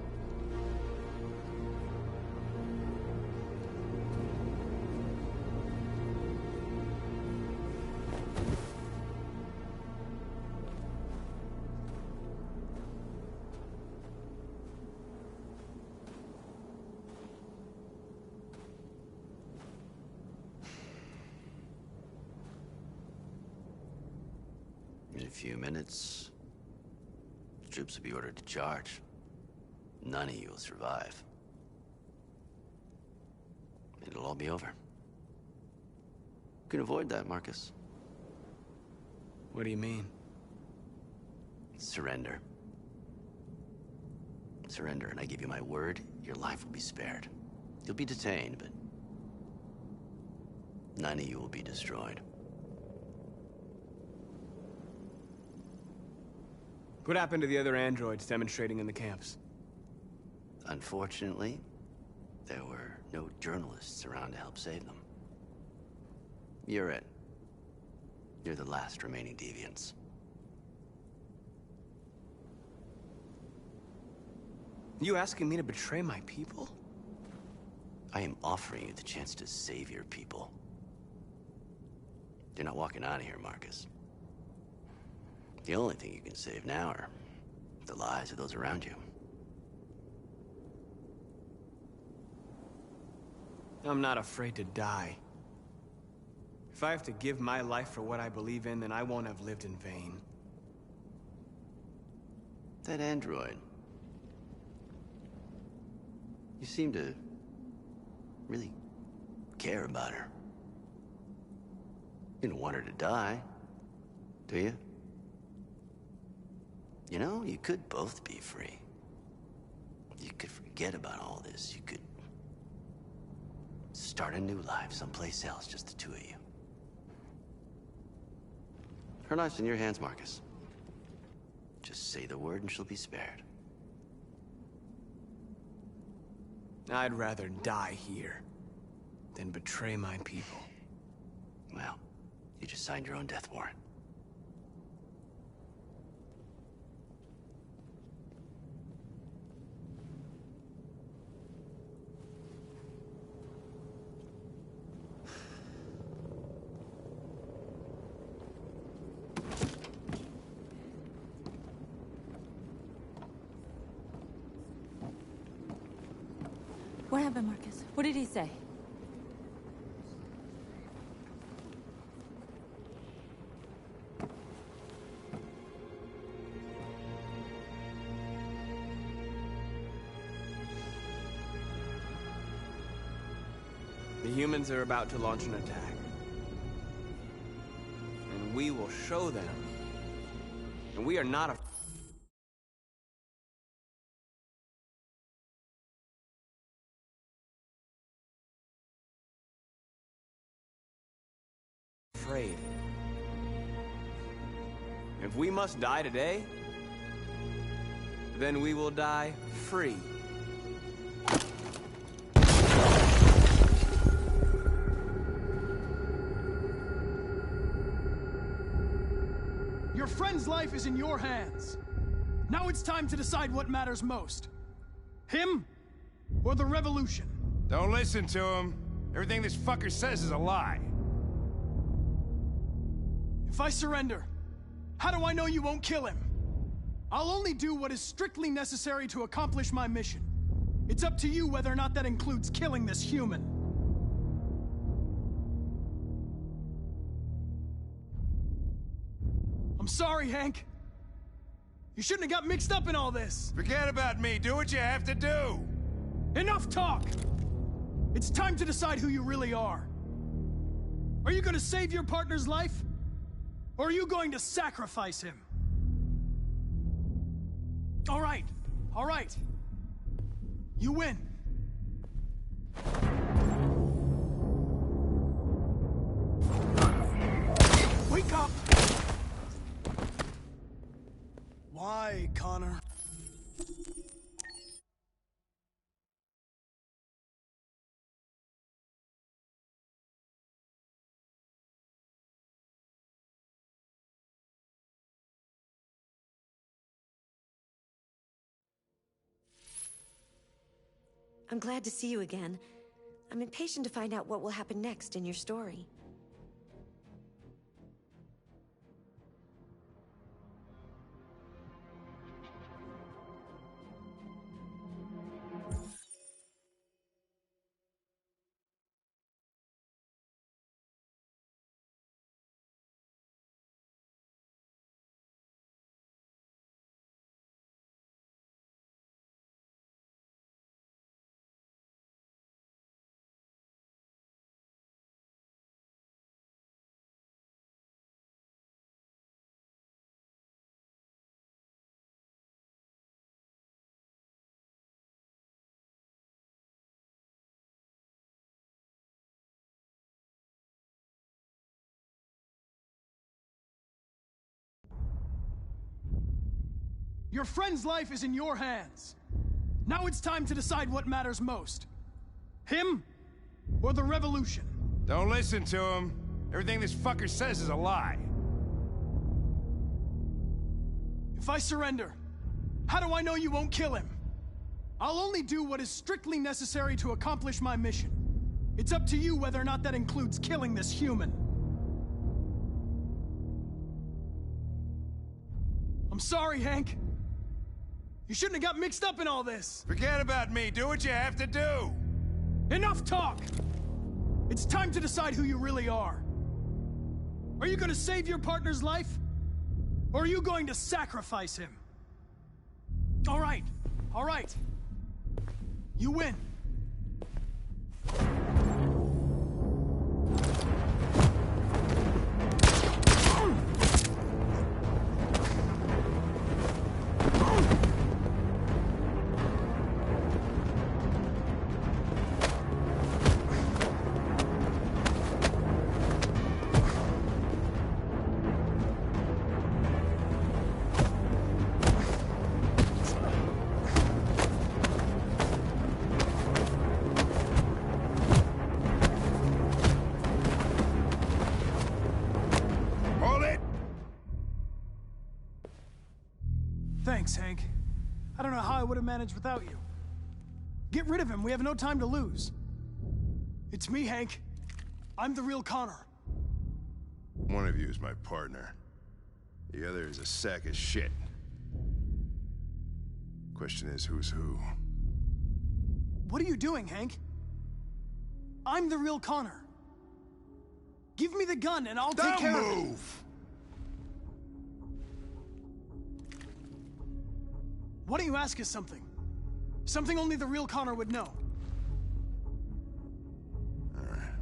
In a few minutes, troops will be ordered to charge. None of you will survive. It'll all be over. You can avoid that, Marcus. What do you mean? Surrender. Surrender, and I give you my word, your life will be spared. You'll be detained, but none of you will be destroyed. What happened to the other androids demonstrating in the camps? Unfortunately, there were no journalists around to help save them. You're it. You're the last remaining deviants. You asking me to betray my people? I am offering you the chance to save your people. You're not walking out of here, Marcus. The only thing you can save now are the lives of those around you. I'm not afraid to die. If I have to give my life for what I believe in, then I won't have lived in vain. That android. You seem to really care about her. You don't want her to die, do you? You know, you could both be free. You could forget about all this. You could start a new life someplace else, just the two of you. Her life's in your hands, Marcus. Just say the word and she'll be spared. I'd rather die here than betray my people. Well, you just signed your own death warrant. What happened, Marcus? What did he say? The humans are about to launch an attack. And we will show them. And we are not afraid. If we must die today, then we will die free. Your friend's life is in your hands. Now it's time to decide what matters most. Him or the revolution? Don't listen to him. Everything this fucker says is a lie. If I surrender, how do I know you won't kill him? I'll only do what is strictly necessary to accomplish my mission. It's up to you whether or not that includes killing this human. I'm sorry, Hank. You shouldn't have got mixed up in all this. Forget about me. Do what you have to do. Enough talk! It's time to decide who you really are. Are you going to save your partner's life? Or are you going to sacrifice him? All right. All right. You win. Wake up! Why, Connor? I'm glad to see you again. I'm impatient to find out what will happen next in your story. Your friend's life is in your hands. Now it's time to decide what matters most. Him or the revolution? Don't listen to him. Everything this fucker says is a lie. If I surrender, how do I know you won't kill him? I'll only do what is strictly necessary to accomplish my mission. It's up to you whether or not that includes killing this human. I'm sorry, Hank. You shouldn't have got mixed up in all this. Forget about me. Do what you have to do. Enough talk! It's time to decide who you really are. Are you going to save your partner's life? Or are you going to sacrifice him? All right. All right. You win. Thanks, Hank. I don't know how I would have managed without you. Get rid of him. We have no time to lose. It's me, Hank. I'm the real Connor. One of you is my partner. The other is a sack of shit. Question is, who's who? What are you doing, Hank? I'm the real Connor. Give me the gun and I'll take care of it. Don't move! Why don't you ask us something? Something only the real Connor would know.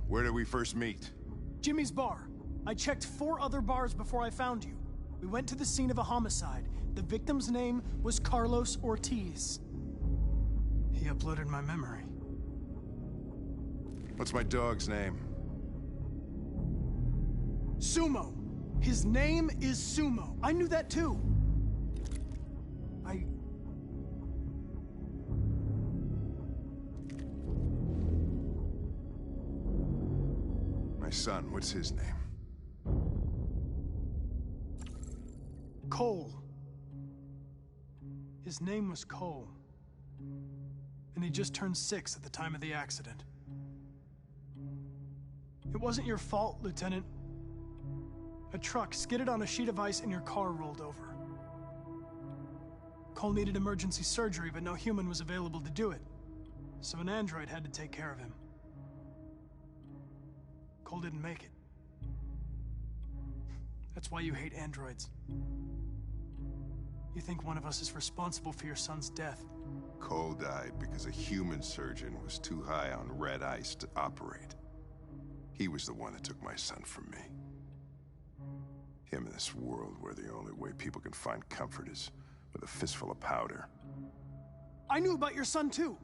Where did we first meet? Jimmy's bar. I checked 4 other bars before I found you. We went to the scene of a homicide. The victim's name was Carlos Ortiz. He uploaded my memory. What's my dog's name? Sumo. His name is Sumo. I knew that too. My son, what's his name? Cole. His name was Cole. And he just turned 6 at the time of the accident. It wasn't your fault, Lieutenant. A truck skidded on a sheet of ice and your car rolled over. Cole needed emergency surgery, but no human was available to do it. So an android had to take care of him. Cole didn't make it. That's why you hate androids. You think one of us is responsible for your son's death. Cole died because a human surgeon was too high on red ice to operate. He was the one that took my son from me. Him in this world where the only way people can find comfort is with a fistful of powder. I knew about your son too.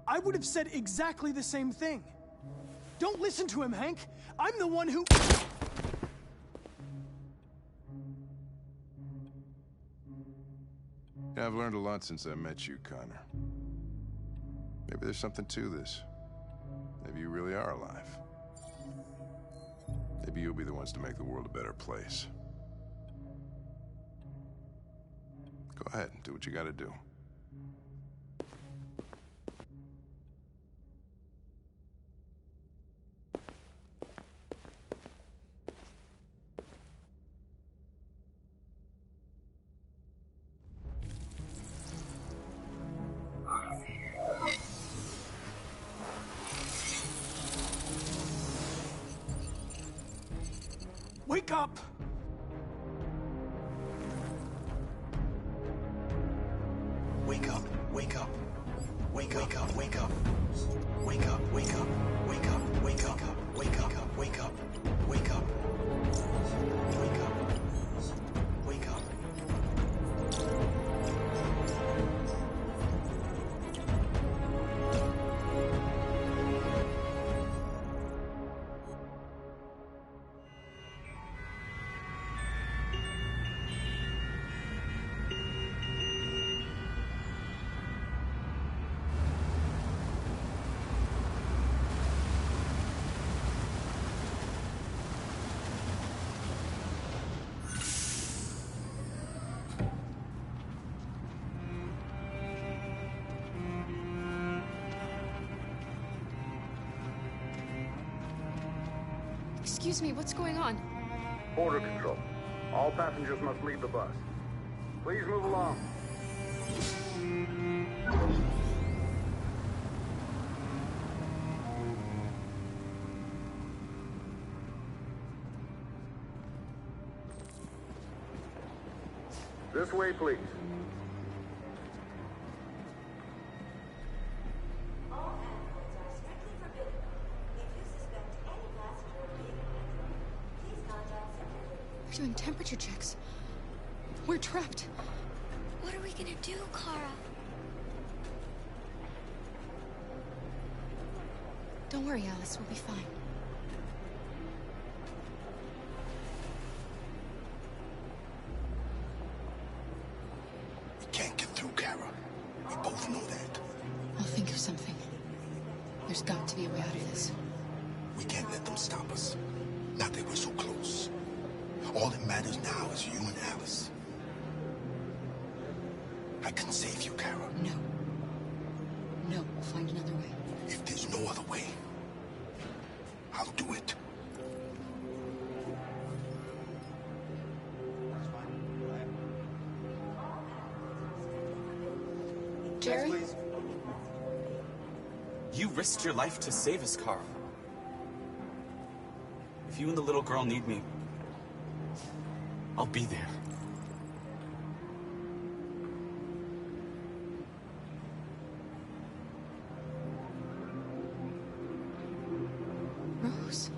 I would have said exactly the same thing. Don't listen to him, Hank. I'm the one who... Yeah, I've learned a lot since I met you, Connor. Maybe there's something to this. Maybe you really are alive. Maybe you'll be the ones to make the world a better place. Go ahead, do what you gotta do. Wake up! Wake up, wake up. Wake up, wake up. Wake up, wake up. Wake up, wake up. Wake up, wake up. Wake up. Wake up. Wake up. Excuse me, what's going on? Border control. All passengers must leave the bus. Please move along. This way, please. We're doing temperature checks. We're trapped. What are we gonna do, Kara? Don't worry, Alice. We'll be fine. We can't get through, Kara. We both know that. I'll think of something. There's got to be a way out of this. We can't let them stop us. Not that we're so close. All that matters now is you and Alice. I can save you, Kara. No. No, we'll find another way. If there's no other way, I'll do it. Jerry? You risked your life to save us, Carl. If you and the little girl need me, I'll be there. Rose?